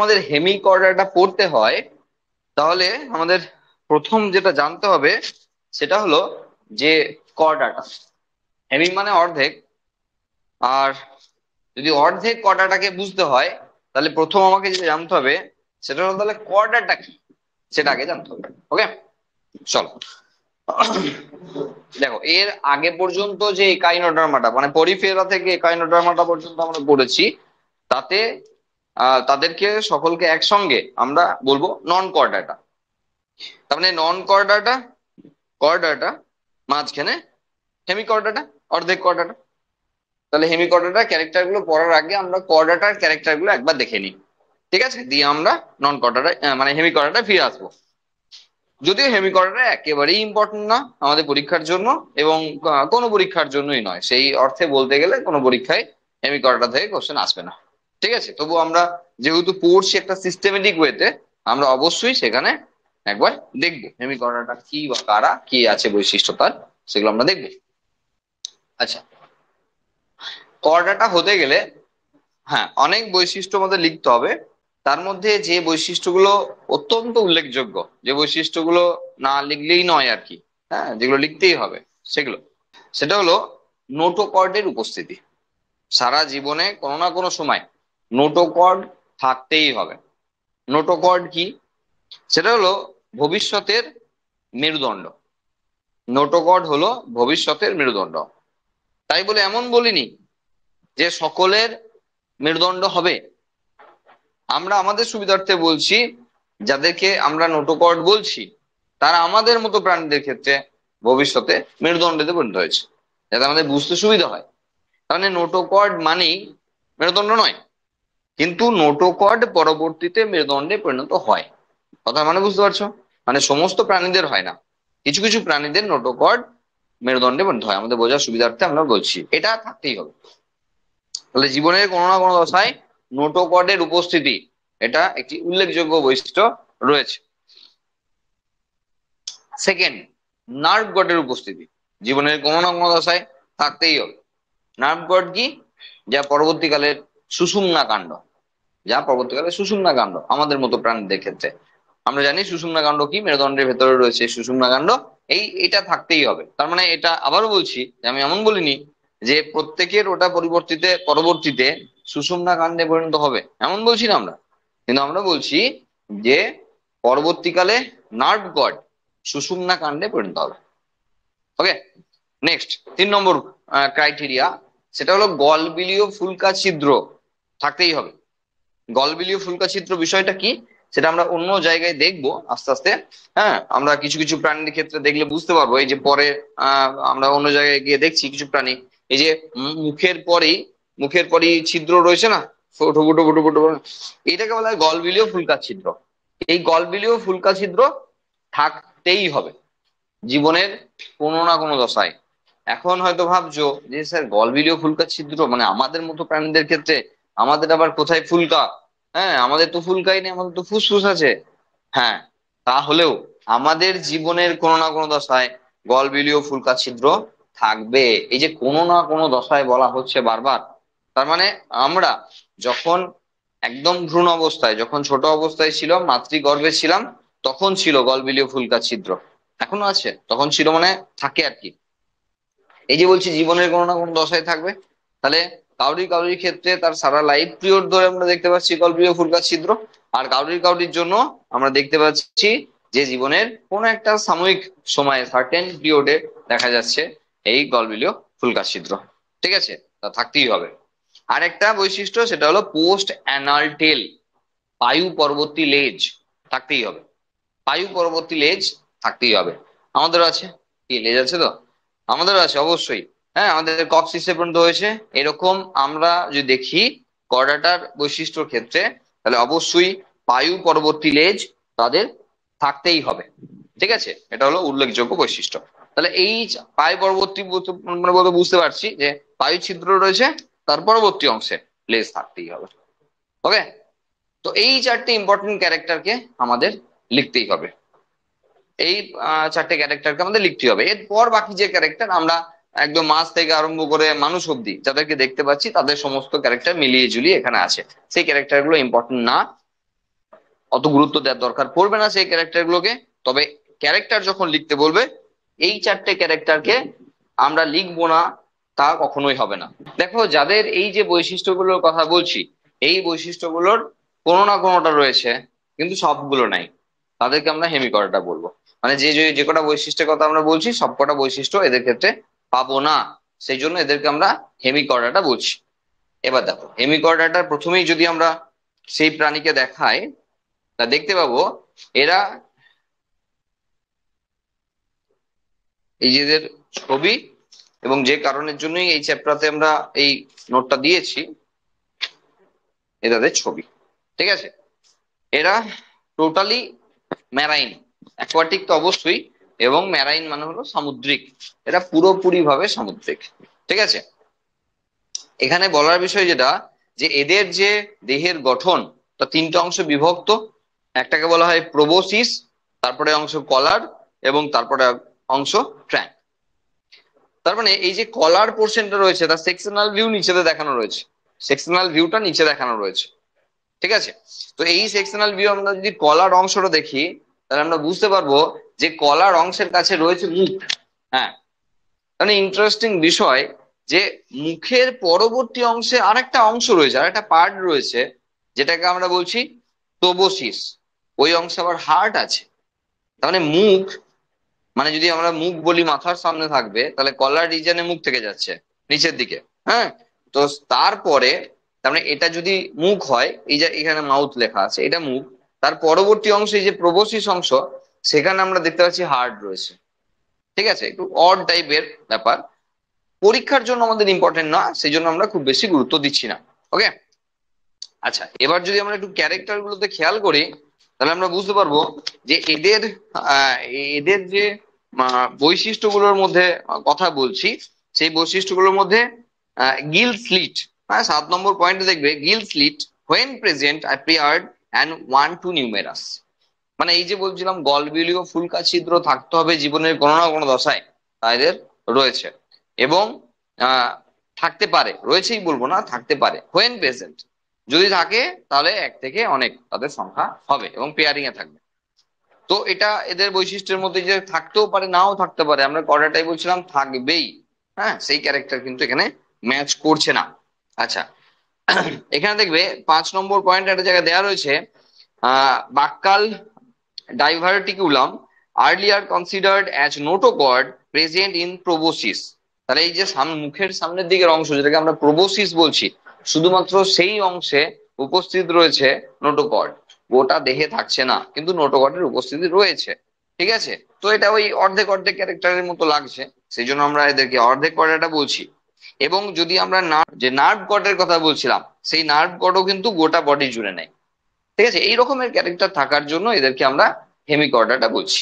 আমাদের হেমিকর্ডাটা পড়তে হয়, তাহলে আমাদের প্রথম যেটা জানতে হবে সেটা হলো যে কর্ডাটা, হেমি মানে অর্ধেক, আর যদি অর্ধেক কর্ডাটাকে বুঝতে হয় তাহলে প্রথম আমাকে যেটা জানতে হবে সেটা হলো তাহলে কর্ডাটা কি, সেটা আগে জানতে হবে। ওকে, চলো। দেখো, এর আগে পর্যন্ত যে একাইনোডার্মাটা মানে পরিফেরা থেকে একাইনোডার্মাটা পর্যন্ত আমরা পড়েছি, তাতে তাদেরকে সকলকে একসঙ্গে আমরা বলবো নন কর্ডাটা। তার মানে নন কর্ডাটা, কর্ডাটা, মাঝখানে হেমিকর্ডাটা, অর্ধেক কর্ডাটা। তাহলে হেমিকর্ডাটার ক্যারেক্টার গুলো পড়ার আগে আমরা কর্ডাটার ক্যারেক্টার গুলো একবার দেখে নিই, ঠিক আছে? দিয়ে আমরা নন কর্ডাটা মানে হেমিকর্ডাটা ফিরে আসবো। যদিও হেমিকর্ডাটা একেবারেই ইম্পর্টেন্ট না আমাদের পরীক্ষার জন্য, এবং কোনো পরীক্ষার জন্যই নয় সেই অর্থে বলতে গেলে কোনো পরীক্ষায় হেমিকর্ডাটা থেকে কোশ্চেন আসবে না, ঠিক আছে? তবু আমরা যেহেতু পড়ছি একটা সিস্টেমেটিক ওয়েতে, আমরা অবশ্যই সেখানে একবার দেখবো হেমিকর্ডাটা কি বা কারা, কি আছে বৈশিষ্ট্য তার, সেগুলো আমরা দেখবো। আচ্ছা, কর্ডাটা হতে গেলে হ্যাঁ অনেক বৈশিষ্ট্য আমাদের লিখতে হবে। তার মধ্যে যে বৈশিষ্ট্যগুলো অত্যন্ত উল্লেখযোগ্য, যে বৈশিষ্ট্যগুলো না লিখলেই নয় আর কি, হ্যাঁ, যেগুলো লিখতেই হবে সেগুলো, সেটা হলো নোটোকর্ডের উপস্থিতি। সারা জীবনে কোনো না কোনো সময় নোটোকর্ড থাকতেই হবে। নোটোকর্ড কি? সেটা হলো ভবিষ্যতের মেরুদণ্ড। নোটোকর্ড হলো ভবিষ্যতের মেরুদণ্ড। তাই বলে এমন বলিনি যে সকলের মেরুদণ্ড হবে। আমরা আমাদের সুবিধার্থে বলছি, যাদেরকে আমরা নোটোকর্ড বলছি তারা আমাদের মতো প্রাণীদের ক্ষেত্রে ভবিষ্যতে মেরুদণ্ডে পরিণত হয়েছে, যাতে আমাদের বুঝতে সুবিধা হয়। তাহলে নোটোকর্ড মানেই মেরুদণ্ড নয়, কিন্তু নোটোকর্ড পরবর্তীতে মেরুদণ্ডে পরিণত হয়। কথা মানে বুঝতে পারছো? মানে সমস্ত প্রাণীদের হয় না, কিছু কিছু প্রাণীদের নোটোকর্ড মেরুদণ্ডে পরিণত হয়। আমাদের বোঝার সুবিধার্থে আমরা বলছি, এটা থাকতেই হবে। তাহলে জীবনের কোনো না কোনো দশায় নোটোকর্ডের উপস্থিতি, এটা একটি উল্লেখযোগ্য বৈশিষ্ট্য রয়েছে। সেকেন্ড, নার্ভ গটের উপস্থিতি জীবনের কোনো না কোনো দশায় থাকতেই হবে। নার্ভ গট কি? যা পরবর্তীকালের সুষুম্না কাণ্ড, যা পরবর্তীকালে সুষুম্না কাণ্ড আমাদের মতো প্রাণীদের ক্ষেত্রে। আমরা জানি সুষুম্না কাণ্ড কি, মেরুদণ্ডের ভেতরে রয়েছে সুষুম্না কাণ্ড। এটা থাকতেই হবে। তার মানে এটা আবারও বলছি যে আমি এমন বলিনি যে প্রত্যেকের ওটা পরবর্তীতে সুষুম্না কাণ্ডে পরিণত হবে, এমন বলছি না আমরা। কিন্তু আমরা বলছি যে পরবর্তীকালে নার্ভ গট সুষুম্না কাণ্ডে পরিণত হবে। ওকে, নেক্সট 3 নম্বর ক্রাইটেরিয়া, সেটা হলো গলবিলীয় ফুলকা ছিদ্র থাকতেই হবে। গলবিলীয় ফুলকা ছিদ্র বিষয়টা কি সেটা আমরা অন্য জায়গায় দেখবো আস্তে আস্তে। হ্যাঁ, আমরা কিছু কিছু প্রাণীর ক্ষেত্রে দেখলে বুঝতে পারবো। এই যে পরে আমরা অন্য জায়গায় গিয়ে দেখছি কিছু প্রাণী, এই যে মুখের পরই ছিদ্র রয়েছে না, ফুটো ফুটো ফুটো ফুটো, এইটাকে বলা হয় গলবিলীয় ফুলকা ছিদ্র। এই গলবিলীয় ফুলকা ছিদ্র থাকতেই হবে জীবনের কোনো না কোনো দশায়। এখন হয়তো ভাবছো যে স্যার গলবিলীয় ফুলকা ছিদ্র মানে আমাদের মতো প্রাণীদের ক্ষেত্রে, আমাদের আবার কোথায় ফুলকা? হ্যাঁ, আমাদের তো ফুলকাই নেই, আমাদের তো ফুসফুস আছে। হ্যাঁ, তাহলেও আমাদের জীবনের কোনো না কোনো দশায় গলবিলীয় ফুলকা ছিদ্র থাকবে। এই যে কোনো না কোনো দশায় বলা হচ্ছে বারবার, তার মানে আমরা যখন একদম ভ্রূণ অবস্থায়, যখন ছোট অবস্থায় ছিল, মাতৃগর্ভে ছিলাম, তখন ছিল গলবিলীয় ফুলকা ছিদ্র, এখনো আছে, তখন ছিল মানে থাকে আর কি। এই যে বলছি জীবনের কোনো না কোনো দশায় থাকবে, তাহলে কাউরি কাউরির ক্ষেত্রে তার সারা লাইফ পিরিয়ড ধরে আমরা দেখতে পাচ্ছি গলবিলীয় ফুলকা ছিদ্র, আর কাউরির কাউরির জন্য আমরা দেখতে পাচ্ছি যে জীবনের কোনো একটা সাময়িক সময়ে সার্টেন পিরিয়ডে দেখা যাচ্ছে এই গলবিলীয় ফুলকা ছিদ্র, ঠিক আছে? তা থাকতেই হবে। আরেকটা বৈশিষ্ট্য সেটা হলো পোস্ট অ্যানাল টেল, পায়ু পরবর্তী লেজ থাকতেই হবে। পায়ু পরবর্তী লেজ থাকতেই হবে। আমাদেরও আছে, কি লেজ আছে তো? আমাদেরও আছে অবশ্যই। হ্যাঁ, আমাদের ককসিসে পর্যন্ত হয়েছে এরকম। আমরা যদি দেখি কর্ডাটার বৈশিষ্ট্যর ক্ষেত্রে, তাহলে অবশ্যই পায়ু পরবর্তী লেজ তাদের থাকতেই হবে, ঠিক আছে? এটা হলো উল্লেখযোগ্য বৈশিষ্ট্য। তাহলে এই পায়ু পরবর্তী মানে বলতে বুঝতে পারছি যে পায়ু ছিদ্র রয়েছে, তার পরবর্তী অংশে লেজ থাকতেই হবে। ওকে, তো এই 4টে ইম্পর্টেন্ট ক্যারেক্টারকে আমাদের লিখতেই হবে। এই 4টে ক্যারেক্টারকে আমাদের লিখতে হবে। এরপর বাকি যে ক্যারেক্টার আমরা একদম মাছ থেকে আরম্ভ করে মানুষ অব্দি যাদেরকে দেখতে পাচ্ছি, তাদের সমস্ত ক্যারেক্টার মিলিয়ে ঝুলিয়ে এখানে আছে। সেই ক্যারেক্টার গুলো ইম্পর্টেন্ট না, অত গুরুত্ব দেওয়ার দরকার পড়বে না সেই ক্যারেক্টার গুলোকে। তবে ক্যারেক্টার যখন লিখতে বলবে, এই 4টে ক্যারেক্টারকে আমরা লিখবো না, তা কখনোই হবে না। দেখো, যাদের এই যে বৈশিষ্ট্যগুলোর কথা বলছি, এই বৈশিষ্ট্যগুলোর কোনো না কোনোটা রয়েছে কিন্তু সবগুলো নাই, তাদেরকে আমরা হেমিকর্ডাটা বলবো। মানে যে যে যে কটা বৈশিষ্ট্যের কথা আমরা বলছি, সবকটা বৈশিষ্ট্য এদের ক্ষেত্রে পাবো না, সেই জন্য এদেরকে আমরা হেমিকর্ডাটা বলছি। এবার দেখো, হেমিকর্ডাটার প্রথমেই যদি আমরা সেই প্রাণীকে দেখাই, তা দেখতে পাবো এরা এই যে এদের ছবি, এবং যে কারণের জন্যই এই চ্যাপ্টারতে আমরা এই নোটটা দিয়েছি, এদের ছবি। ঠিক আছে, এরা টোটালি ম্যারাইন, অ্যাকোয়াটিক তো অবশ্যই, এবং ম্যারাইন মানে হলো সামুদ্রিক, এরা পুরোপুরি ভাবে সামুদ্রিক। ঠিক আছে, এখানে বলার বিষয় যেটা, যে এদের যে দেহের গঠন তা 3টে অংশে বিভক্ত। একটাকে বলা হয় প্রোবোসিস, তারপরে অংশ কলার, এবং তারপরে অংশ ট্র্যাঙ্ক। তার মানে এই যে কলার পোর্শনটা রয়েছে, তার সেকশনাল ভিউ নিচেতে দেখানো রয়েছে, সেকশনাল ভিউটা নিচে দেখানো রয়েছে। ঠিক আছে, তো এই সেকশনাল ভিউ আমরা যদি কলার অংশটা দেখি, তাহলে আমরা বুঝতে পারবো যে কলার অংশের কাছে রয়েছে মুখ। হ্যাঁ, মানে ইন্টারেস্টিং বিষয়, যে মুখের পরবর্তী অংশে আরেকটা অংশ রয়েছে, আরেকটা পার্ট রয়েছে, যেটাকে আমরা বলছি প্রোবোসিস। ওই অংশে আবার হার্ট আছে। তার মানে মুখ, মানে যদি আমরা মুখ বলি মাথার সামনে থাকবে, তাহলে কলার রিজনে মুখ থেকে যাচ্ছে নিচের দিকে। হ্যাঁ, তো তারপরে তার মানে এটা যদি মুখ হয়, এই যে এখানে মাউথ লেখা আছে, এটা মুখ, তার পরবর্তী অংশে যে প্রোবোসিস অংশ, সেখানে আমরা দেখতে পাচ্ছি হার্ট রয়েছে। ঠিক আছে, একটু অড টাইপের ব্যাপার, পরীক্ষার জন্য আমাদের ইম্পর্টেন্ট না, সেই জন্য আমরা খুব বেশি গুরুত্ব দিচ্ছি না। ওকে, আচ্ছা, এবার যদি আমরা একটু ক্যারেক্টার গুলোতে খেয়াল করি, তাহলে আমরা বুঝতে পারবো যে এদের এদের যে বৈশিষ্ট্যগুলোর মধ্যে কথা বলছি, সেই বৈশিষ্ট্যগুলোর মধ্যে গিল স্লিট, হ্যাঁ, 7 নম্বর পয়েন্টে দেখবে Gill slit when present appeared and 1 to numerous। মানে এই যে বলছিলাম গলবিলীয় ফুলকা ছিদ্র থাকতে হবে জীবনের কোনো না কোনো দশায়, তা এদের রয়েছে। এবং আহ থাকতে পারে, রয়েছেই বলবো না, থাকতে পারে হোয়েন প্রেজেন্ট, যদি থাকে তাহলে 1 থেকে অনেক তাদের সংখ্যা হবে এবং পেয়ারিং এ থাকবে। তো এটা এদের বৈশিষ্ট্যের মধ্যে যে থাকতেও পারে, নাও থাকতে পারে, আমরা কটাটাই বলছিলাম থাকবেই। হ্যাঁ, সেই ক্যারেক্টার কিন্তু এখানে ম্যাচ করছে না। আচ্ছা, এখানে দেখবে 5 নম্বর পয়েন্ট একটা জায়গায় দেওয়া রয়েছে, buccal diverticulum earlier considered as notochord present in proboscis. তাহলে এই যে মুখের সামনের দিকের অংশ, যেটাকে আমরা প্রোবোসিস বলছি, শুধুমাত্র সেই অংশে উপস্থিত রয়েছে নোটোকর্ড, গোটা দেহে থাকছে না, কিন্তু নোটোকর্ডের উপস্থিতি রয়েছে। ঠিক আছে, তো এটা ওই অর্ধেক অর্ধেক ক্যারেক্টারের মতো লাগছে, সেই জন্য আমরা এদেরকে অর্ধেক কর্ডাটা বলছি। এবং যদি আমরা যে নার্ভ কর্ডের কথা বলছিলাম, সেই নার্ভ কর্ডও কিন্তু গোটা বডি জুড়ে নেয়। ঠিক আছে, এই রকমের ক্যারেক্টার থাকার জন্য এদেরকে আমরা হেমিকর্ডাটা বলছি।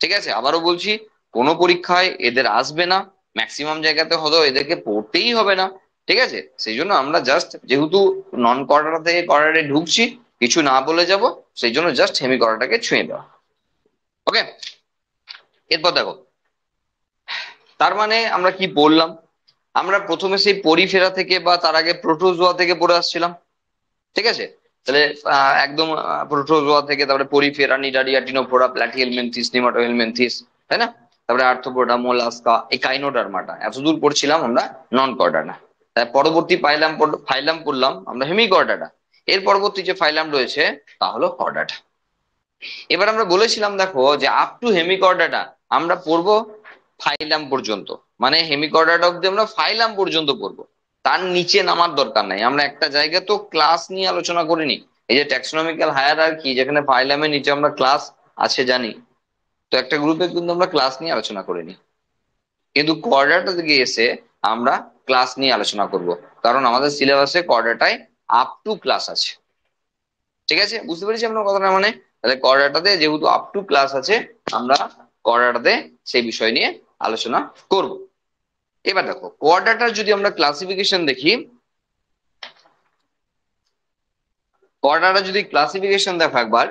ঠিক আছে, আবারও বলছি, কোনো পরীক্ষায় এদের আসবে না, ম্যাক্সিমাম জায়গাতে হয়তো এদেরকে পড়তেই হবে না। ঠিক আছে, সেই জন্য আমরা জাস্ট, যেহেতু নন কর্ডার থেকে কর্ডারে ঢুকছি, কিছু না বলে যাব, সেই জন্য জাস্ট হেমিকর্ডাটাকে ছুঁয়ে দেওয়া। ওকে, এরপর দেখো, তার মানে আমরা কি বললাম, আমরা প্রথমে সেই পরিফেরা থেকে বা তার আগে প্রোটোজোয়া থেকে পড়ে আসছিলাম। ঠিক আছে, তাহলে একদম প্রোটোজোয়া থেকে, তারপরে পরিফেরা, নিডারিয়া, টিনোফোরা, প্ল্যাটিহেলমিনথিস, নেমাটোহেলমিনথিস, তাই না, তারপরে আর্থ্রোপোডা, মোলাস্কা, এই কাইনোডার্মাটা, এতদূর পড়ছিলাম আমরা নন কর্ডাটা। তার পরবর্তী ফাইলাম পড়লাম আমরা হেমিকর্ডাটা। এর পরবর্তী যে ফাইলাম রয়েছে তা হলো কর্ডাটা। এবার আমরা বলেছিলাম দেখো, যে আপ টু হেমিকর্ডাটা আমরা পড়বো ফাইলাম পর্যন্ত, মানে হেমিকর্ডাটা অব্দি আমরা ফাইলাম পর্যন্ত পড়বো, তার নিচে নামার দরকার নাই। আমরা একটা জায়গায় তো ক্লাস নিয়ে আলোচনা করিনি, এই যে ট্যাক্সোনমিক্যাল হায়ারার্কি, যেখানে ফাইলামের নিচে আমরা ক্লাস আছে জানি, তো একটা গ্রুপে কিন্তু আমরা ক্লাস নিয়ে আলোচনা করিনি, কিন্তু কর্ডাটা থেকে এসে আমরা ক্লাস নিয়ে আলোচনা করব, কারণ আমাদের সিলেবাসে কর্ডাটায় আপ টু ক্লাস আছে। ঠিক আছে, বুঝতে পেরেছি আপনার কথাটা, মানে তাহলে কর্ডাটাতে যেহেতু আপ টু ক্লাস আছে, আমরা কর্ডাটাতে সেই বিষয় নিয়ে আলোচনা করব। এবার দেখো, কোয়াড্রাটার যদি আমরা ক্লাসিফিকেশন দেখি, কোয়াড্রাটা যদি ক্লাসিফিকেশন দেখো একবার,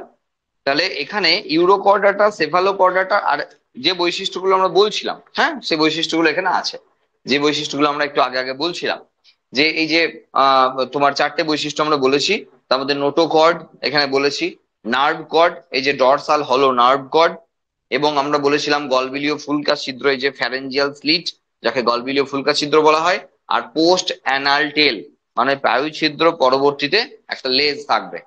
তাহলে এখানে ইউরোকর্ডাটা, সেফালোকর্ডাটা, আর যে বৈশিষ্ট্যগুলো আমরা বলছিলাম, হ্যাঁ, সেই বৈশিষ্ট্যগুলো এখানে আছে। যে বৈশিষ্ট্যগুলো আমরা একটু আগে আগে বলছিলাম, যে এই যে তোমার 4টে বৈশিষ্ট্য আমরা বলেছি, তার মধ্যে নোটোকর্ড এখানে বলেছি, নার্ভ কর্ড, এই যে ডরসাল হলো নার্ভ কর্ড, এবং আমরা বলেছিলাম গলবিলীয় ফুলকা ছিদ্র, এই যে ফ্যারেঞ্জিয়াল স্লিট যাকে গলবিলীয় ফুলকা ছিদ্র বলা হয়, আর পোস্ট অ্যানাল টেল মানে পায়ু ছিদ্র পরবর্তীতে একটা লেজ থাকবে।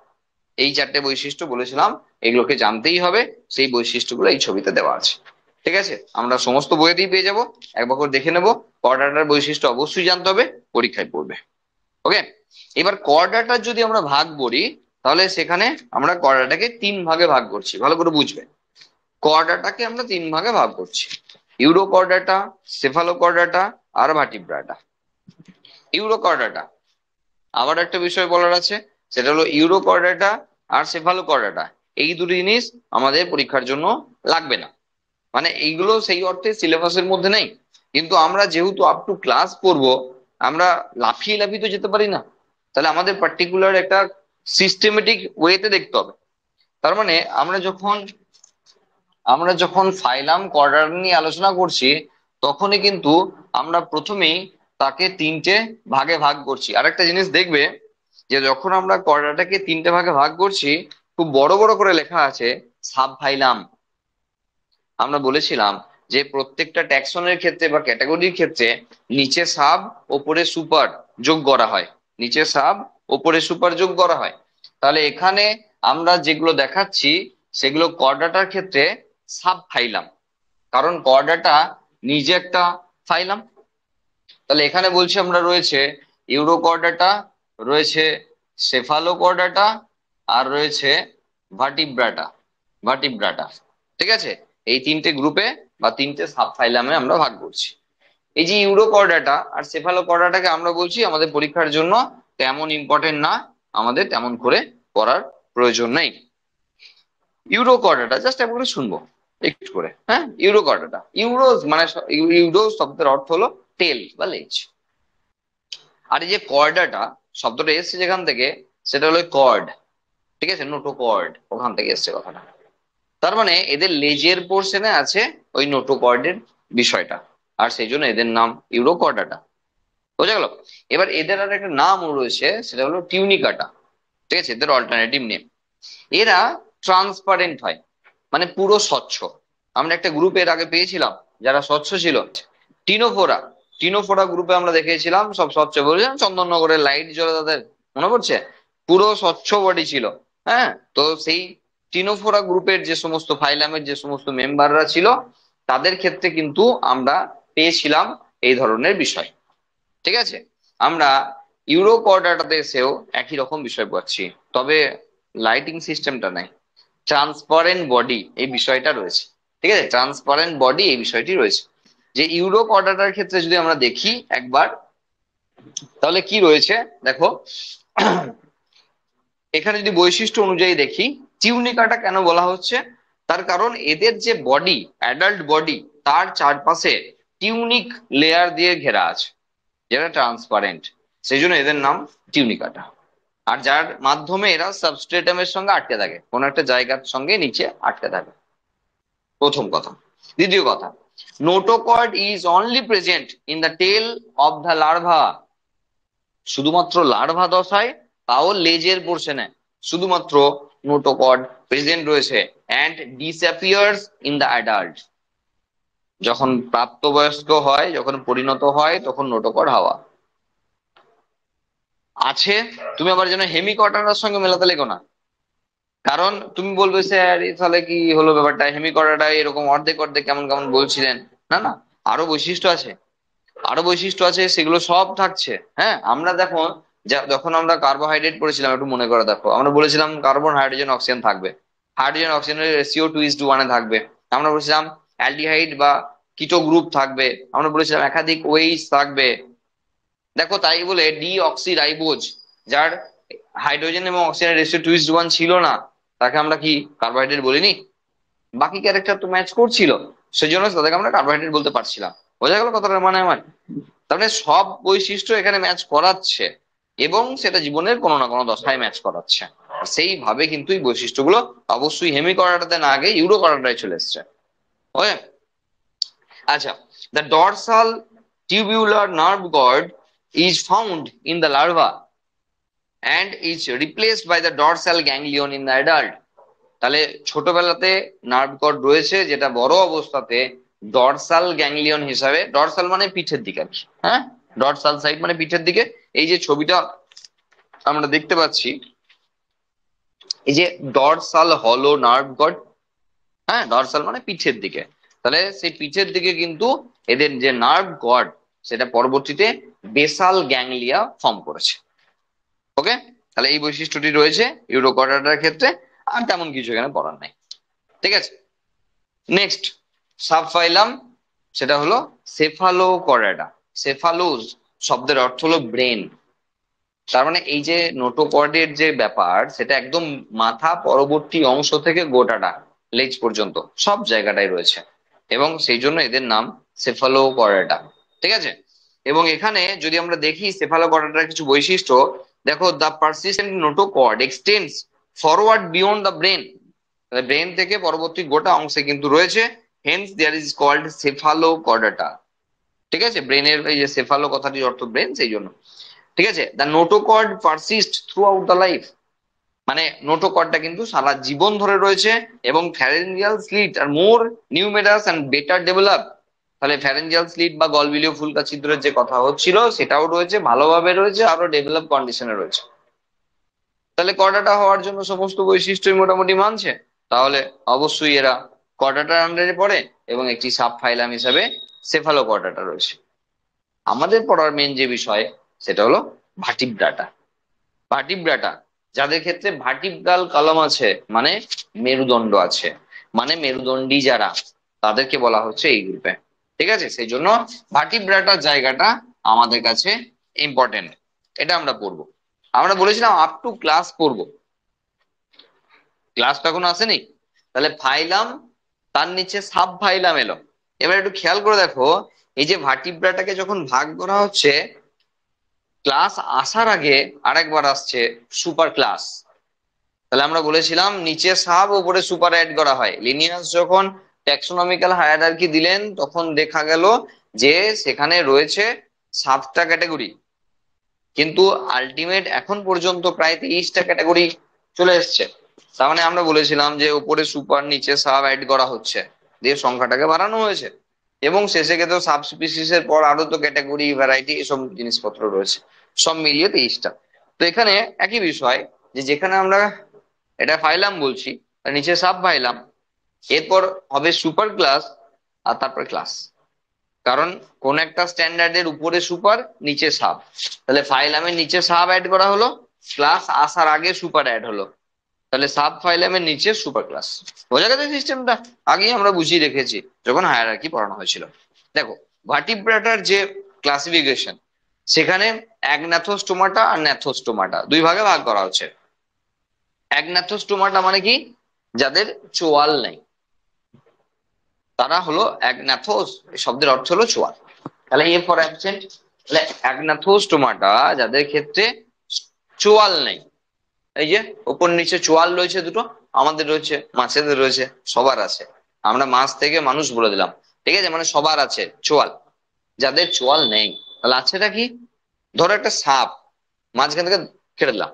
এই চারটে বৈশিষ্ট্য বলেছিলাম, এগুলোকে জানতেই হবে, সেই বৈশিষ্ট্যগুলো এই ছবিতে দেওয়া আছে। ঠিক আছে, আমরা সমস্ত বইয়েতেই পেয়ে যাবো, একবার করে দেখে নেবো। কর্ডাটার বৈশিষ্ট্য অবশ্যই জানতে হবে, পরীক্ষায় পড়বে। ওকে, এবার কর্ডাটার যদি আমরা ভাগ করি, তাহলে সেখানে আমরা কর্ডাটাকে তিন ভাগে ভাগ করছি, ভালো করে বুঝবে। কর্ডাটাকে আমরা তিন ভাগে ভাগ করছি, ইউরোকর্ডাটা, সেফালোকর্ডাটা আর ভার্টিব্রাটা। ইউরোকর্ডাটা, আবার একটা বিষয় বলার আছে, সেটা হলো ইউরোকর্ডাটা আর সেফালোকর্ডাটা এই দুটো জিনিস আমাদের পরীক্ষার জন্য লাগবে না, মানে এইগুলো সেই অর্থে সিলেবাসের মধ্যে নেই, কিন্তু আমরা যেহেতু আপ টু ক্লাস করবো, আমরা লাফিয়ে লাফিয়ে তো যেতে পারি না, তাহলে আমাদের পার্টিকুলার একটা সিস্টেমেটিক ওয়েতে দেখতে হবে। তার মানে আমরা যখন ফাইলাম কর্ডার নিয়ে আলোচনা করছি, তখনই কিন্তু আমরা প্রথমেই তাকে তিনটে ভাগে ভাগ করছি। আরেকটা জিনিস দেখবে, যে যখন আমরা কর্ডাটাকে তিনটে ভাগে ভাগ করছি, খুব বড় বড় করে লেখা আছে সাব ফাইলাম। আমরা বলেছিলাম যে প্রত্যেকটা ট্যাক্সনের ক্ষেত্রে বা ক্যাটাগরির ক্ষেত্রে নিচে সাব ওপরে সুপার যোগ করা হয়, নিচে সাব ওপরে সুপার যোগ করা হয়। তাহলে এখানে আমরা যেগুলো দেখাচ্ছি সেগুলো কর্ডাটার ক্ষেত্রে সাব ফাইলাম, কারণ কর্ডাটা নিজে একটা ফাইলাম। তাহলে এখানে বলছি আমরা রয়েছে ইউরোকর্ডাটা, রয়েছে সেফালোকর্ডাটা, আর রয়েছে ভার্টিব্রাটা। ভার্টিব্রাটা, ঠিক আছে, এই তিনটে গ্রুপে বা তিনটে সাব ফাইলামে আমরা ভাগ করছি। এই যে ইউরোকর্ডাটা আর সেফালোকর্ডাটাকে আমরা বলছি আমাদের পরীক্ষার জন্য তেমন ইম্পর্টেন্ট না, আমাদের তেমন করে পড়ার প্রয়োজন নেই। ইউরোকর্ডাটা জাস্ট একবার শুনবো একটু করে, হ্যাঁ। ইউরোকর্ডাটা, ইউরোজ মানে ইউরো শব্দের অর্থ হলো টেল বা লেজ। আর এই যে কর্ডাটা শব্দটা এসছে যেখান থেকে, সেটা হলো কর্ড, ঠিক আছে, নোটো কর্ড, ওখান থেকে এসছে কথাটা। তার মানে এদের লেজের পোর্শনে আছে ওই নোটো কর্ডের বিষয়টা, আর সেই জন্য এদের নাম ইউরোকর্ডাটা। বোঝা গেল? এবার এদের আর একটা নামও রয়েছে, সেটা হলো টিউনিকাটা, ঠিক আছে, এদের অল্টারনেটিভ নেম। এরা ট্রান্সপারেন্ট হয়, মানে পুরো স্বচ্ছ। আমরা একটা গ্রুপের আগে পেয়েছিলাম যারা স্বচ্ছ ছিল, টিনোফোরা। টিনোফোরা গ্রুপে আমরা দেখেছিলাম সব স্বচ্ছ, বলেছিলাম চন্দননগরের লাইট জ্বলে তাদের, মনে পড়ছে? পুরো স্বচ্ছ বডি ছিল, হ্যাঁ। তো সেই টিনোফোরা গ্রুপের যে সমস্ত ফাইলামের যে সমস্ত মেম্বাররা ছিল, তাদের ক্ষেত্রে কিন্তু আমরা পেয়েছিলাম এই ধরনের বিষয়। ঠিক আছে, আমরা ইউরোকর্ডাটাতে এসেও একই রকম বিষয় পাচ্ছি, তবে লাইটিং সিস্টেমটা নাই, ট্রান্সপারেন্ট বডি এই বিষয়টা রয়েছে। ঠিক আছে, ট্রান্সপারেন্ট বডি এই বিষয়টি রয়েছে। যে ইউরোকর্ডাটার ক্ষেত্রে যদি আমরা দেখি একবার, তাহলে কি রয়েছে দেখো। এখানে যদি বৈশিষ্ট্য অনুযায়ী দেখি, টিউনিকাটা কেন বলা হচ্ছে, তার কারণ এদের যে বডি, অ্যাডাল্ট বডি, তার চারপাশে টিউনিক লেয়ার দিয়ে ঘেরা আছে, যেটা ট্রান্সপারেন্ট, সেই জন্য এদের নাম টিউনিকাটা। আর যার মাধ্যমে এরা সাবস্ট্রেটামের সঙ্গে আটকে থাকে, কোন একটা জায়গার সঙ্গে নিচে আটকে থাকে, প্রথম কথা। দ্বিতীয় কথা, notochord is only present in the tail of the larva. শুধুমাত্র লার্ভা দশায়, তাও লেজের পোর্শনে শুধুমাত্র নোটোকর্ড প্রেজেন্ট রয়েছে, and disappears in the adult. যখন প্রাপ্তবয়স্ক হয়, যখন পরিণত হয়, তখন নোটোকর্ড হাওয়া আছে। তুমি আবার যেন হেমিকর্ডাটার সঙ্গে মেলাতে লেগো না, কারণ তুমি বলবে স্যার তাহলে কি হলো ব্যাপারটা, হেমিকর্ডাটা এরকম অর্ধেক অর্ধেক কেমন কেমন বলছিলেন। না না, আরো বৈশিষ্ট্য আছে, আরো বৈশিষ্ট্য আছে, সেগুলো সব থাকছে। হ্যাঁ, আমরা দেখো যখন আমরা কার্বোহাইড্রেট পড়েছিলাম, একটু মনে করে দেখো, আমরা বলেছিলাম কার্বন হাইড্রোজেন অক্সিজেন থাকবে, হাইড্রোজেন অক্সিজেনের রেশিও 2:1 থাকবে। আমরা বলেছিলাম অ্যালডিহাইড বা কিটো গ্রুপ থাকবে, আমরা বলেছিলাম একাধিক ওয়েইস থাকবে। দেখো, তাই বলে ডি অক্সি রাইবোজ, যার হাইড্রোজেন এবং অক্সিজেনের রেশিও 2:1 ছিল না, তাকে আমরা কি কার্বোহাইড্রেট বলিনি? বাকি ক্যারেক্টার তো ম্যাচ করছিল, সেই জন্য তাদেরকে আমরা কার্বোহাইড্রেট বলতে পারছিলাম। বোঝা গেল কথাটার মানে আমার? তার মানে সব বৈশিষ্ট্য এখানে ম্যাচ করাচ্ছে, এবং সেটা জীবনের কোনো না কোনো দশায় ম্যাচ করাচ্ছে। সেইভাবে কিন্তু এই বৈশিষ্ট্যগুলো অবশ্যই হেমি করাটাতে না আগে ইউরো করাটাই চলে এসছে। ওকে, আচ্ছা, the dorsal tubular nerve gourd is found in the larva and is replaced by the dorsal ganglion in the adult. তাহলে ছোটবেলাতে নার্ভ কর্ড রয়েছে, যেটা বড় অবস্থাতে ডরসাল গ্যাংলিয়ন হিসাবে, ডরসাল মানে পিঠের দিকে আর কি, হ্যাঁ, ডরসাল সাইড মানে পিঠের দিকে। এই যে ছবিটা আমরা দেখতে পাচ্ছি, এই যে ডরসাল হলো নার্ভ কর্ড, হ্যাঁ, ডরসাল মানে পিঠের দিকে, তাহলে সেই পিঠের দিকে কিন্তু এদের যে নার্ভ কর্ড সেটা পরবর্তীতে বেসাল গ্যাংলিয়া ফর্ম করেছে। ওকে, তাহলে এই বৈশিষ্ট্যটি রয়েছে ইউরোকর্ডাটার ক্ষেত্রে, আর তেমন কিছু এখানে পড়ার নাই। ঠিক আছে, নেক্সট সাবফাইলাম, সেটা হলো সেফালোকর্ডাটা। সেফালোজ শব্দের অর্থ হলো ব্রেন, তার মানে এই যে নোটোকর্ডের যে ব্যাপার সেটা একদম মাথা পরবর্তী অংশ থেকে গোটাটা লেজ পর্যন্ত সব জায়গাটাই রয়েছে, এবং সেই জন্য এদের নাম সেফালোকর্ডাটা। ঠিক আছে, এবং এখানে যদি আমরা দেখি সেফালোকর্ডাটার কিছু বৈশিষ্ট্য, দেখো, the persistent notochord extends forward beyond the brain, brain থেকে পরবর্তী গোটা অংশে কিন্তু রয়েছে, Haynes there is called Cephalochordata. ঠিক আছে, ব্রেনের এই যে সেফালো কথাটির অর্থ ব্রেন, সেই জন্য। ঠিক আছে, the notochord persist throughout the life, মানে নোটোকর্ডটা কিন্তু সারা জীবন ধরে রয়েছে, এবং pharyngeal slit are more numerous and better develop, তাহলে ফ্যারেঞ্জিয়াল স্লিট বা গলবিলীয় ফুলকা ছিদ্রের যে কথা হচ্ছিল সেটাও রয়েছে, ভালোভাবে রয়েছে, আরো ডেভেলপ কন্ডিশনে রয়েছে। তাহলে কর্ডাটা হওয়ার জন্য সমস্ত বৈশিষ্ট্যই মোটামুটি মানছে, তাহলে অবশ্যই এরা কর্ডাটার আন্ডারে পড়ে, এবং একটি সাব ফাইলাম হিসাবে সেফালোকর্ডাটা রয়েছে। আমাদের পড়ার মেন যে বিষয় সেটা হলো ভার্টিব্রাটা। ভার্টিব্রাটা যাদের ক্ষেত্রে ভার্টিব্রাল কলাম আছে, মানে মেরুদণ্ড আছে, মানে মেরুদণ্ডী যারা, তাদেরকে বলা হচ্ছে এই গ্রুপে। ঠিক আছে, সেই জন্য ভার্টিব্রাটার জায়গাটা আমাদের কাছে ইম্পর্টেন্ট, এটা আমরা পড়বো। আমরা বলেছিলাম আপ টু ক্লাস পড়বো, ক্লাস তো এখনো আসেনি। তাহলে ফাইলাম, তার নিচে সাব ফাইলাম এলো। এবার একটু খেয়াল করে দেখো, এই যে ভার্টিব্রাটাকে যখন ভাগ করা হচ্ছে, ক্লাস আসার আগে আরেকবার আসছে সুপার ক্লাস। তাহলে আমরা বলেছিলাম নিচে সাব উপরে সুপার অ্যাড করা হয়। লিনিয়াস যখন ট্যাক্সোনমিক্যাল হায়ারার্কি দিলেন তখন দেখা গেল যে সেখানে রয়েছে 7টা ক্যাটাগরি, কিন্তু আলটিমেট এখন পর্যন্ত প্রায় 23টা ক্যাটাগরি চলে এসছে। তার মানে আমরা বলেছিলাম যে উপরে সুপার নিচে সাব অ্যাড করা হচ্ছে, দিয়ে সংখ্যাটাকে বাড়ানো হয়েছে, এবং শেষে গিয়ে তো সাব স্পিসিসের পর আরো তো ক্যাটাগরি ভ্যারাইটি এসব জিনিসপত্র রয়েছে, সব মিলিয়ে 23টা। তো এখানে একই বিষয়, যে যেখানে আমরা এটা ফাইলাম বলছি, আর নিচে সাব ফাইলাম, এরপর হবে সুপার ক্লাস, আর তারপর ক্লাস। কারণ কোন একটা স্ট্যান্ডার্ডের উপরে সুপার নিচে সাব, তাহলে ফাইলামের নিচে সাব অ্যাড করা হলো, ক্লাস আসার আগে সুপার অ্যাড হলো, তাহলে সাব ফাইলামের নিচে সুপার ক্লাস। বোঝা গেছে সিস্টেমটা? আগেই আমরা বুঝিয়ে রেখেছি যখন হায়ারার্কি পড়ানো হয়েছিল। দেখো, ভার্টিব্রাটার যে ক্লাসিফিকেশন, সেখানে অ্যাগনাথোস্টোমাটা আর ন্যাথোস্টোমাটা দুই ভাগে ভাগ করা হচ্ছে। অ্যাগনাথোস্টোমাটা মানে কি? যাদের চোয়াল নেই, তারা হলো অ্যাগনাথোস, শব্দের অর্থ হলো চোয়াল, তাহলে এ ফর অ্যাবসেন্ট। তাহলে অ্যাগনাথোস্টোমাটা যাদের ক্ষেত্রে চোয়াল নেই, এই যে উপর নিচে চোয়াল রয়েছে দুটো, আমাদের রয়েছে, মাছেদের রয়েছে, সবার আছে, আমরা মাছ থেকে মানুষ বলে দিলাম। ঠিক আছে, মানে সবার আছে চোয়াল। যাদের চোয়াল নেই, তাহলে আছেটা কি? ধরো একটা সাপ মাঝখান থেকে কেটে দিলাম,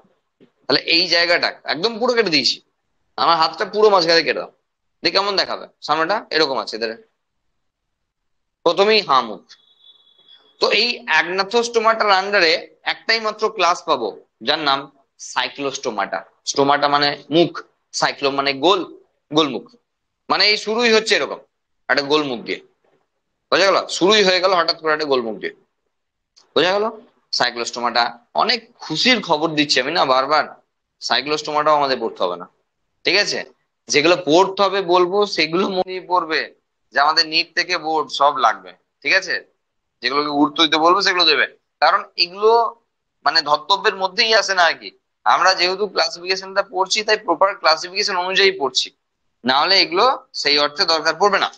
তাহলে এই জায়গাটা একদম পুরো কেটে দিয়েছি, আমার হাতটা পুরো মাঝখানে কেটে দাও, দিয়ে কেমন দেখাবে? সামনেটা এরকম আছে এদের, প্রথমেই হা মুখ। তো এই অ্যাগনাথোস্টোমাটার আন্ডারে একটাই মাত্র ক্লাস পাবো, যার নাম সাইক্লোস্টোমাটা। স্টোমাটা মানে মুখ, সাইক্লো মানে গোল, গোল মুখ, মানে এই শুরুই হচ্ছে এরকম একটা গোল মুখ দিয়ে। বোঝা গেল? শুরুই হয়ে গেল হঠাৎ করে একটা গোল মুখ দিয়ে। বোঝা গেল? সাইক্লোস্টোমাটা অনেক খুশির খবর দিচ্ছি আমি না বারবার, সাইক্লোস্টোমাটাও আমাদের পড়তে হবে না। ঠিক আছে, যেগুলো পড়তে হবে বলবো সেগুলো মনে পড়বে, যে আমাদের নিট থেকে বোর্ড সব লাগবে। ঠিক আছে, যেগুলোকে গুরুত্ব দিতে বলবো সেগুলো দেবে, কারণ এগুলো মানে ধর্তব্যের মধ্যেই আসে না আর কি। আমরা যেহেতু ক্লাসিফিকেশনটা পড়ছি তাই প্রপার ক্লাসিফিকেশন অনুযায়ী পড়ছি, না হলে এগুলো সেই অর্থে দরকার পড়বে না।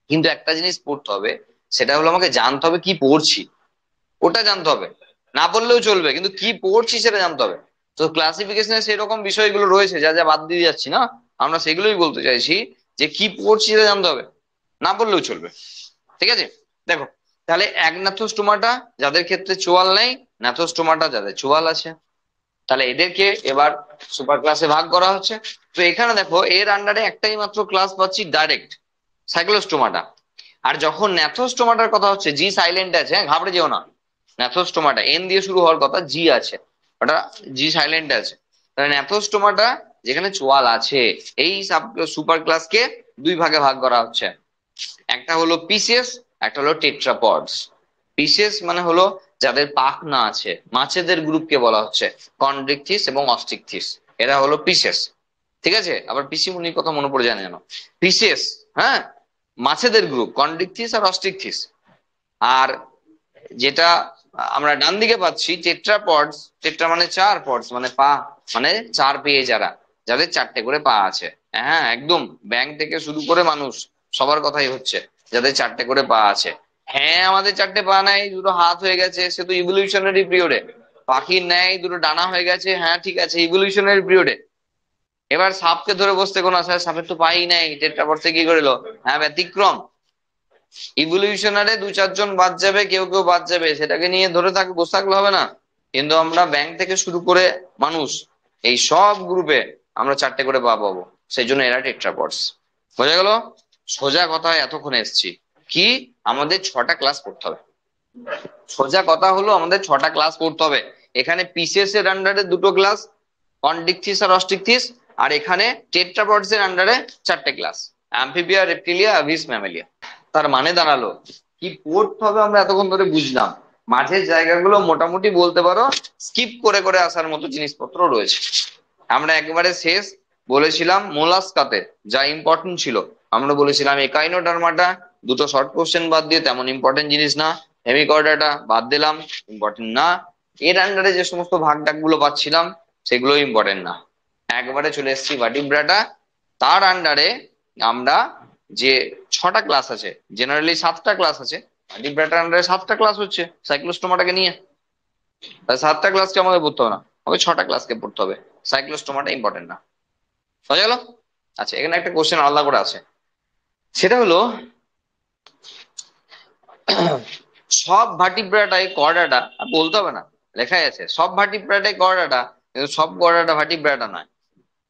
কিন্তু একটা জিনিস পড়তে হবে, সেটা হলো আমাকে জানতে হবে কি পড়ছি, ওটা জানতে হবে, না পড়লেও চলবে, কিন্তু কি পড়ছি সেটা জানতে হবে। তো ক্লাসিফিকেশনে সেরকম বিষয়গুলো রয়েছে যা যা বাদ দিয়ে যাচ্ছি না, আমরা সেগুলোই বলতে চাইছি, যে কি পড়ছি সেটা জানতে হবে, না পড়লেও চলবে। ঠিক আছে, দেখো, তাহলে অ্যাগনাথোস্টোমাটা যাদের ক্ষেত্রে চোয়াল নেই, ন্যাথোস্টোমাটা যাদের চোয়াল আছে। তাহলে এদেরকে এবার সুপার ক্লাসে ভাগ করা হচ্ছে। তো এখানে দেখো এর আন্ডারে একটাই মাত্র ক্লাস পাচ্ছি ডাইরেক্ট, সাইক্লোস্টোমাটা। আর যখন ন্যাথোস্টোমাটার কথা হচ্ছে, জি সাইলেন্ট আছে, হ্যাঁ ঘাবড়ে যেও না। ন্যাথোস্টোমাটা এন দিয়ে শুরু হওয়ার কথা, জি আছে, ওটা জি সাইলেন্ট আছে। তাহলে ন্যাথোস্টোমাটা যেখানে চোয়াল আছে, এই সুপার ক্লাসকে দুই ভাগে ভাগ করা হচ্ছে। একটা হলো পিসিএস, একটা হলো টেট্রাপডস। পিসিএস মানে হলো যাদের পাখনা আছে, মাছেদের গ্রুপকে বলা হচ্ছে কন্ড্রিকথিস এবং অস্টিকথিস, এরা হলো পিসিএস। ঠিক আছে, আবার পিসি মুনির কথা মনে পড়ে যায় না যেন। পিসিএস, হ্যাঁ, মাছেদের গ্রুপ কন্ড্রিকথিস আর অস্টিকথিস। আর যেটা আমরা ডান দিকে পাচ্ছি টেট্রাপডস, টেট্রা মানে চার, পডস মানে পা, মানে চার পেয়ে যারা, যাদের চারটে করে পা আছে। হ্যাঁ একদম, ব্যাংক থেকে শুরু করে মানুষ সবার কথাই হচ্ছে যাদের চারটে করে পা আছে। হ্যাঁ আমাদের চারটে পা নাই, দুটো হাত হয়ে গেছে, সে তো ইভলিউশনারি পিরিয়ডে। পাখির ন্যায় দুটো ডানা হয়ে গেছে, হ্যাঁ ঠিক আছে, ইভলিউশনারি পিরিয়ডে। এবার সাপকে ধরে বসতে কোন আশা, সাপের তো পাই নাই, টেট্রাপডসে কি করিল, হ্যাঁ ব্যতিক্রম। ইভলিউশনারে দু চারজন বাদ যাবে, কেউ কেউ বাদ যাবে, সেটাকে নিয়ে ধরে থাকবে, বসে থাকলে হবে না। কিন্তু আমরা ব্যাংক থেকে শুরু করে মানুষ, এই সব গ্রুপে আমরা চারটে করে পা পাবো, সেই জন্য এরা টেট্রাপডস। বোঝা গেল? সোজা কথা এতক্ষণ এসছি কি, আমাদের 6টা ক্লাস করতে হবে। সোজা কথা হলো আমাদের 6টা ক্লাস করতে হবে। এখানে পিসিএস এর আন্ডারে দুটো ক্লাস, কন্ডিকথিস আর অস্টিকথিস। আর এখানে টেট্রাপডস এর আন্ডারে চারটে ক্লাস, অ্যামফিবিয়া, রেপ্টিলিয়া, অ্যাভিস, ম্যামেলিয়া। তার মানে দাঁড়ালো কি পড়তে হবে আমরা এতক্ষণ ধরে বুঝলাম। মাঝের জায়গাগুলো মোটামুটি বলতে পারো স্কিপ করে করে আসার মতো জিনিসপত্র রয়েছে। আমরা একবারে শেষ বলেছিলাম মোলাস্কাতে যা ইম্পর্টেন্ট ছিল, আমরা বলেছিলাম একাইনোডার্মাটা দুটো শর্ট কোশ্চেন বাদ দিয়ে তেমন ইম্পর্টেন্ট জিনিস না, হেমিকর্ডাটা বাদ দিলাম, ইম্পর্টেন্ট না। এর আন্ডারে যে সমস্ত ভাগ ডাক গুলো পাচ্ছিলাম সেগুলো ইম্পর্টেন্ট না। একবারে চলে এসেছি ভার্টিব্রাটা, তার আন্ডারে আমরা যে 6টা ক্লাস আছে, জেনারেলি 7টা ক্লাস আছে, ভার্টিব্রাটার আন্ডারে 7টা ক্লাস হচ্ছে সাইক্লোস্টোমাটাকে নিয়ে। তাই 7টা ক্লাসকে আমাদের পড়তে হবে না, আমাকে 6টা ক্লাসকে পড়তে হবে। সাইক্লোস্টোমাটা ইম্পর্টেন্ট না। বুঝা গেল? আচ্ছা এখানে একটা কোশ্চেন আলাদা করে আছে, সেটা হলো সব ভার্টিব্রাটায় কর্ডাটা, বলতে হবে না, লেখাই আছে সব ভার্টিব্রাটায় কর্ডাটা, কিন্তু সব কর্ডাটা ভার্টিব্রাটা নয়।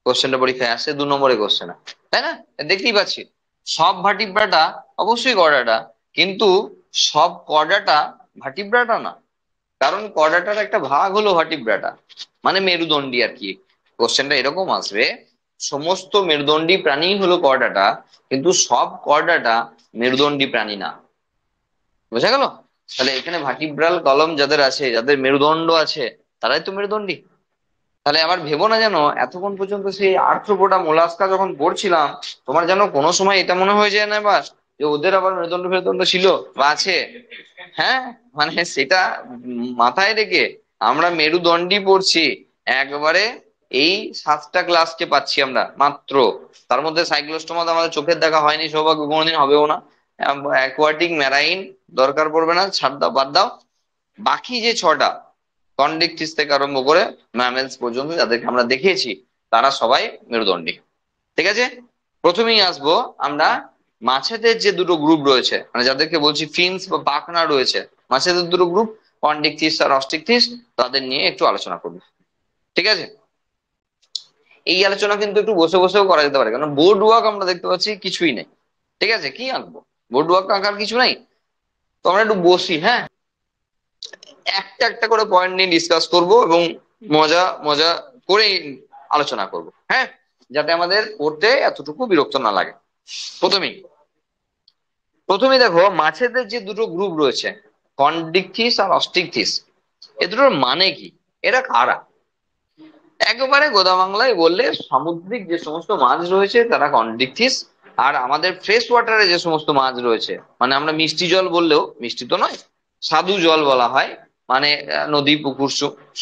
কোশ্চেনটা পরীক্ষায় আসছে 2 নম্বরের কোশ্চেন, তাই না? দেখতেই পাচ্ছি সব ভার্টিব্রাটা অবশ্যই কর্ডাটা, কিন্তু সব কর্ডাটা ভার্টিব্রাটা না। কারণ কর্ডাটার একটা ভাগ হলো ভার্টিব্রাটা, মানে মেরুদণ্ডী আর কি। কোশ্চেনটা এরকম আসবে, সমস্ত মেরুদণ্ডী প্রাণী হলো কর্ডাটা, কিন্তু সব কর্ডাটা মেরুদণ্ডী প্রাণী না। বোঝা গেল? তাহলে এখানে ভার্টিব্রাল কলম যাদের আছে, যাদের মেরুদণ্ড আছে, তারাই তো মেরুদণ্ডী। তাহলে আবার ভেবো না যেন এতক্ষণ পর্যন্ত সেই আর্থ্রোপোডা মোলাস্কা যখন পড়ছিলাম, তোমার যেন কোনো সময় এটা মনে হয়ে যায় না এবার যে ওদের আবার মেরুদণ্ড ফেরুদণ্ড ছিল বা আছে। হ্যাঁ, মানে সেটা মাথায় রেখে আমরা মেরুদণ্ডই পড়ছি একবারে। এই 7টা ক্লাসকে পাচ্ছি আমরা মাত্র, তার মধ্যে সাইক্লোস্টোমা আমাদের চোখের দেখা হয়নি, সৌভাগ্য কোনোদিন হবেও না। অ্যাকোয়াটিক, ম্যারাইন দরকার পড়বে না, ছাড় দাও, বাদ দাও। বাকি যে 6টা, কন্ডিকথিস থেকে আরম্ভ করে ম্যামেলস পর্যন্ত যাদেরকে আমরা দেখিয়েছি, তারা সবাই মেরুদণ্ডী। ঠিক আছে, প্রথমেই আসবো আমরা মাছেদের যে দুটো গ্রুপ রয়েছে, মানে যাদেরকে বলছি ফিন্স বা পাখনা রয়েছে, মাছেদের দুটো গ্রুপ কন্ডিকথিস আর অস্টিকথিস, তাদের নিয়ে একটু আলোচনা করবো। ঠিক আছে, এই আলোচনা কিন্তু একটু বসে বসেও করা যেতে পারে, কারণ বোর্ড ওয়ার্ক আমরা দেখতে পাচ্ছি কিছুই নেই। ঠিক আছে, কি আঁকবো, বোর্ড ওয়ার্ক আঁকার কিছু নাই। তো আমরা একটু বসি, হ্যাঁ, একটা একটা করে পয়েন্ট নিয়ে ডিসকাস করব এবং মজা মজা করে আলোচনা করব, হ্যাঁ, যাতে আমাদের পড়তে এতটুকু বিরক্ত না লাগে। প্রথমেই প্রথমেই দেখো মাছেদের যে দুটো গ্রুপ রয়েছে, কন্ডিকথিস আর অস্টিকথিস, এ দুটোর মানে কি, এরা কারা? একেবারে গোদা বাংলায় বললে সামুদ্রিক যে সমস্ত মাছ রয়েছে তারা কন্ডিকথিস, আর আমাদের ফ্রেশ ওয়াটারে যে সমস্ত মাছ রয়েছে, মানে আমরা মিষ্টি জল বললেও, মিষ্টি তো নয়, স্বাদু জল বলা হয়, মানে নদী পুকুর,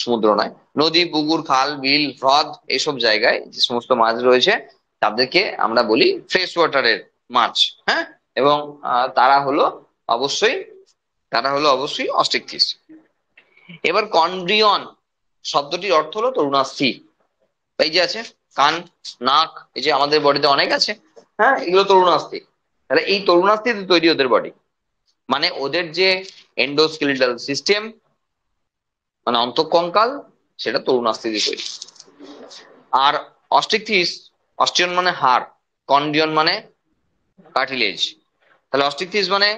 সমুদ্র নয়, নদী পুকুর খাল বিল হ্রদ, এইসব জায়গায় যে সমস্ত মাছ রয়েছে তাদেরকে আমরা বলি ফ্রেশ ওয়াটারের মাছ। হ্যাঁ, এবং তারা হলো অবশ্যই, তারা হলো অবশ্যই অস্টিকথিস। এবার কন্ড্রিয়ন শব্দটির অর্থ হলো তরুণাস্থি। এই যে আছে কান, নাক, এই যে আমাদের বডিতে অনেক আছে, হ্যাঁ, এগুলো তরুণাস্থি। তাহলে এই তরুণাস্থিতে তৈরি ওদের বডি, মানে ওদের যে এন্ডোস্কেলিটাল সিস্টেম, মানে অন্তঃকঙ্কাল, সেটা তরুণাস্থি দিয়ে তৈরি। আর অস্টিকথিস, অস্টিয়ন মানে হাড়, কন্ডিয়ন মানে কার্টিলেজ। তাহলে অস্টিকথিস মানে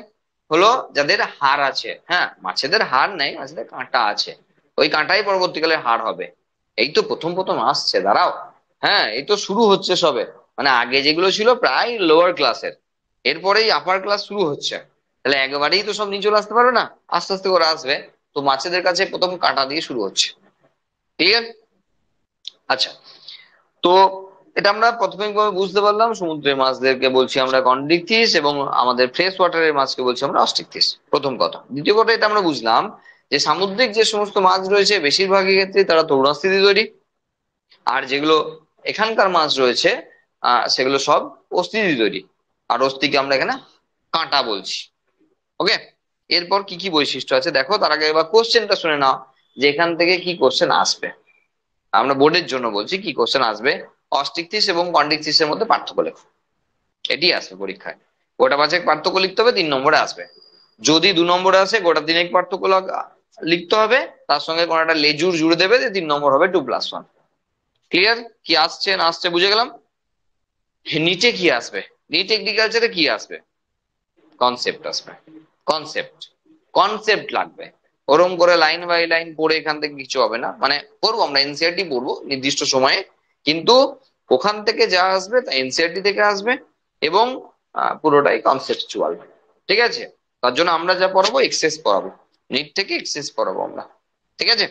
হলো যাদের হাড় আছে। হ্যাঁ, মাছেদের হাড় নেই, মাছেদের কাঁটা আছে, ওই কাঁটাই পরবর্তীকালে হাড় হবে। এই তো প্রথম প্রথম আসছে, দাঁড়াও। হ্যাঁ, এই তো শুরু হচ্ছে সবে। মানে আগে যেগুলো ছিল প্রায় লোয়ার ক্লাসের, এরপরেই আপার ক্লাস শুরু হচ্ছে। তাহলে একবারেই তো সব নিয়ে চলে আসতে পারবে না, আস্তে আস্তে করে আসবে। তো মাছেদের কাছে প্রথম কাঁটা দিয়ে শুরু হচ্ছে। ঠিক আছে, আচ্ছা। তো এটা আমরা প্রাথমিকভাবে বুঝতে পারলাম, সমুদ্রের মাছদেরকে বলছি আমরা কন্ড্রিকথিস এবং আমাদের ফ্রেশ ওয়াটারের মাছকে বলছি আমরা অস্টিকথিস, প্রথম কথা। দ্বিতীয় কথা, এটা আমরা বুঝলাম যে সামুদ্রিক যে সমস্ত মাছ রয়েছে বেশিরভাগই ক্ষেত্রে তারা তরুণাস্থি দিয়ে তৈরি, আর যেগুলো এখানকার মাছ রয়েছে সেগুলো সব অস্থি দিয়ে তৈরি। আর অস্থিকে আমরা এখানে কাঁটা বলছি। ওকে, এরপর কি কি বৈশিষ্ট্য আছে দেখো, তার আগে এবার কোশ্চেনটা শুনে নাও যে এখান থেকে কি কোশ্চেন আসবে। আমরা বোর্ডের জন্য বলছি কি কোশ্চেন আসবে। অস্টিকথিস এবং কন্ডিকথিসের মধ্যে পার্থক্য লেখো, এটি আসবে পরীক্ষায়। গোটা পাঁচেক পার্থক্য লিখতে হবে, 3 নম্বরে আসবে। যদি 2 নম্বরে আসে গোটা তিনেক পার্থক্য লিখতে হবে, তার সঙ্গে কোনো একটা লেজুর জুড়ে দেবে, যে 3 নম্বর হবে 2+1। ক্লিয়ার? কি আসছে না আসছে বুঝে গেলাম। নিচে কি আসবে, নিট এগ্রিকালচারে কি আসবে, কনসেপ্ট আসবে। কনসেপ্ট, কনসেপ্ট লাগবে। ওরম করে লাইন বাই লাইন পড়ে এখান থেকে কিছু হবে না। মানে পড়বো আমরা এনসিআরটি পড়বো নির্দিষ্ট সময়ে, কিন্তু ওখান থেকে যা আসবে তা এনসিআরটি থেকে আসবে, এবং পুরোটাই কনসেপচুয়াল। ঠিক আছে, তার জন্য আমরা যা পড়াবো এক্সেস পড়াবো, নিট থেকে এক্সেস পড়াবো আমরা। ঠিক আছে,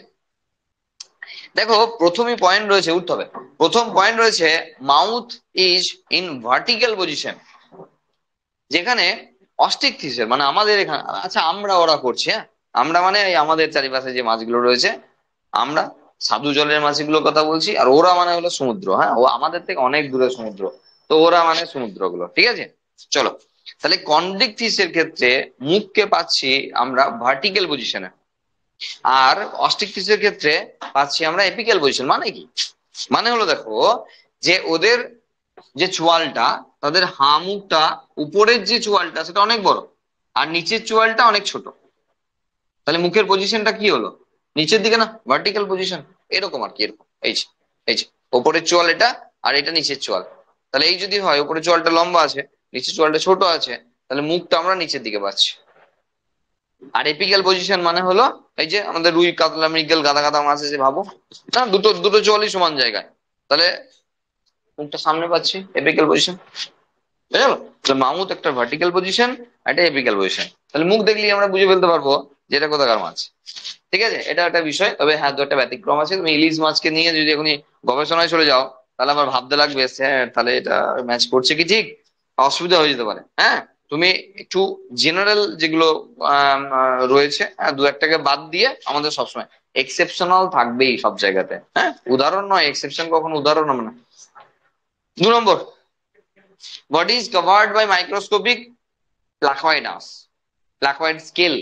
দেখো প্রথমই পয়েন্ট রয়েছে, উঠতে হবে। প্রথম পয়েন্ট রয়েছে mouth is in vertical position. যেখানে অস্টিকথিসের মানে আমাদের এখানে, আচ্ছা আমরা ওরা করছি, হ্যাঁ আমরা মানে এই আমাদের চারিপাশে যে মাছগুলো রয়েছে, আমরা স্বাদু জলের মাছগুলোর কথা বলছি, আর ওরা মানে হলো সমুদ্র। হ্যাঁ, ও আমাদের থেকে অনেক দূরে সমুদ্র, তো ওরা মানে সমুদ্রগুলো। ঠিক আছে, চলো। তাহলে কন্ড্রিকথিসের ক্ষেত্রে মুখকে পাচ্ছি আমরা ভার্টিক্যাল পজিশনে, আর অস্টিকথিসের ক্ষেত্রে পাচ্ছি আমরা এপিক্যাল পজিশন। মানে কি, মানে হলো দেখো যে ওদের যে চোয়ালটা, তাদের মুখটা, উপরের যে চোয়ালটা সেটা অনেক বড়, আর নিচের চোয়ালটা অনেক ছোট। তাহলে মুখের পজিশনটা কি হলো, নিচের দিকে না, ভার্টিক্যাল পজিশন। এরকম আর কি, এরকম এই যে, এই যে ওপরের চোয়াল এটা, আর এটা নিচের চোয়াল। তাহলে এই যদি হয় উপরের চোয়ালটা লম্বা আছে, নিচের চোয়ালটা ছোট আছে, তাহলে মুখটা আমরা নিচের দিকে পাচ্ছি। আর এপিক্যাল পজিশন মানে হলো এই যে আমাদের রুই কাতলা মৃগেল গাদা গাদা মাছ আছে ভাবো না, দুটো দুটো চোয়ালই সমান জায়গায়, তাহলে মুখটা সামনে পাচ্ছি, এপিক্যাল পজিশন। বুঝে গেল? তো মামুথ একটা ভার্টিক্যাল পজিশন, একটা এপিক্যাল পজিশন। তাহলে মুখ দেখলেই আমরা বুঝে ফেলতে পারবো যে এটা কোথাকার মাছ। ঠিক আছে, এটা একটা বিষয়। তবে হ্যাঁ, দু একটা ব্যতিক্রম আছে। তুমি ইলিশ মাছকে নিয়ে যদি এখনই গবেষণায় চলে যাও, তাহলে আমার ভাবতে লাগবে স্যার তাহলে এটা ম্যাচ করছে কি ঠিক, অসুবিধা হয়ে যেতে পারে। হ্যাঁ, তুমি একটু জেনারেল যেগুলো রয়েছে, দু একটাকে বাদ দিয়ে আমাদের সবসময় এক্সেপশনাল থাকবেই সব জায়গাতে। হ্যাঁ, উদাহরণ নয়, এক্সেপশন কখনো উদাহরণ হবে না। 2 নম্বর, body is covered by microscopic placoid mass, placoid scale।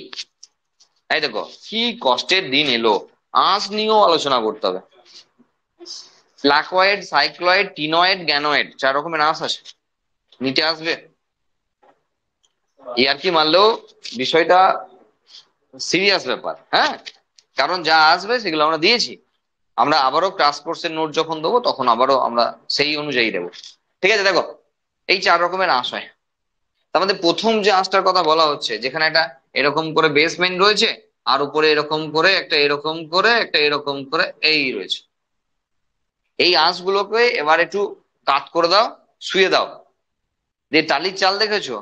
এই দেখো কি কষ্টের দিন এলো, আঁশ নিয়েও আলোচনা করতে হবে। প্লাকয়েড, সাইক্লয়েড, টিনয়েড, গ্যানয়েড, 4 রকমের আঁশ আছে, নিচে আসবে। আর কি মানলেও বিষয়টা সিরিয়াস ব্যাপার। হ্যাঁ, কারণ যা আসবে সেগুলো আমরা দিয়েছি। আমরা আবারও ক্লাস কোর্সের নোট যখন দেবো তখন আবারও আমরা সেই অনুযায়ী দেবো। ঠিক আছে, দেখো এই 4 রকমের আঁশ হয়। তার মধ্যে প্রথম যে আঁশটার কথা বলা হচ্ছে, যেখানে একটা এরকম করে বেসমেন্ট রয়েছে, আর উপরে এরকম করে একটা, এরকম করে একটা, এরকম করে এই রয়েছে। এই আঁশগুলোকে এবার একটু কাত করে দাও, শুয়ে দাও, যে টালির চাল দেখেছো,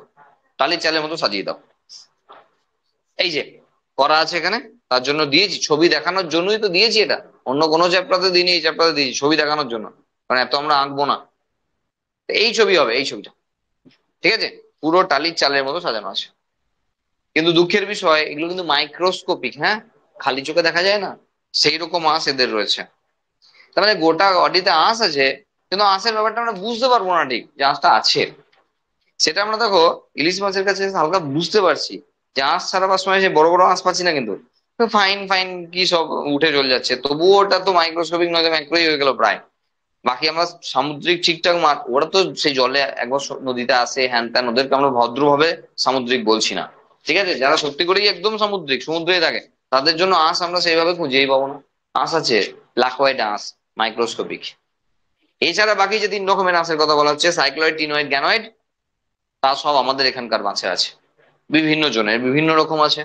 টালির চালের মতো সাজিয়ে দাও। এই যে করা আছে এখানে, তার জন্য দিয়েছি, ছবি দেখানোর জন্যই তো দিয়েছি এটা। অন্য কোনো চ্যাপ্টারে দিইনি, এই চ্যাপ্টারে দিয়েছি ছবি দেখানোর জন্য, কারণ এত আমরা আঁকবো না। এই ছবি হবে, এই ছবিটা। ঠিক আছে, পুরো টালির চালের মতো সাজানো আছে। কিন্তু দুঃখের বিষয় এগুলো কিন্তু মাইক্রোস্কোপিক। হ্যাঁ, খালি চোখে দেখা যায় না, সেই রকম আঁশ এদের রয়েছে। তার মানে গোটা বডিতে আঁশ আছে, কিন্তু আঁশের ব্যাপারটা আমরা বুঝতে পারবো না ঠিক যে আঁশটা আছে। সেটা আমরা দেখো ইলিশ মাছের কাছে হালকা বুঝতে পারছি যে আঁশ ছাড়াবার সময় সে বড় বড় আঁশ পাচ্ছি না, কিন্তু ফাইন ফাইন কি সব উঠে চলে যাচ্ছে, তবুও ওটা তো মাইক্রোস্কোপিক নয়, ম্যাক্রোই হয়ে গেল প্রায়। বাকি আমরা সামুদ্রিক ঠিকঠাক মাছ, ওরা তো সেই জলে একবার নদীতে আসে হ্যান ত্যান, ওদেরকে আমরা ভদ্রভাবে সামুদ্রিক বলছি না। ঠিক আছে, যারা সত্যি করেই একদম সামুদ্রিক সমুদ্রে থাকে, তাদের জন্য আঁশ আমরা সেইভাবে খুঁজেই পাবো না। আঁশ আছে, প্লাকোয়েড আঁশ, মাইক্রোস্কোপিক। এছাড়া বাকি যে 3 রকমের আঁশের কথা বলা হচ্ছে, সাইক্লয়েড, টিনয়েড, গ্যানয়েড, তা সব আমাদের এখানকার মাছে আছে। বিভিন্ন জনের বিভিন্ন রকম আছে।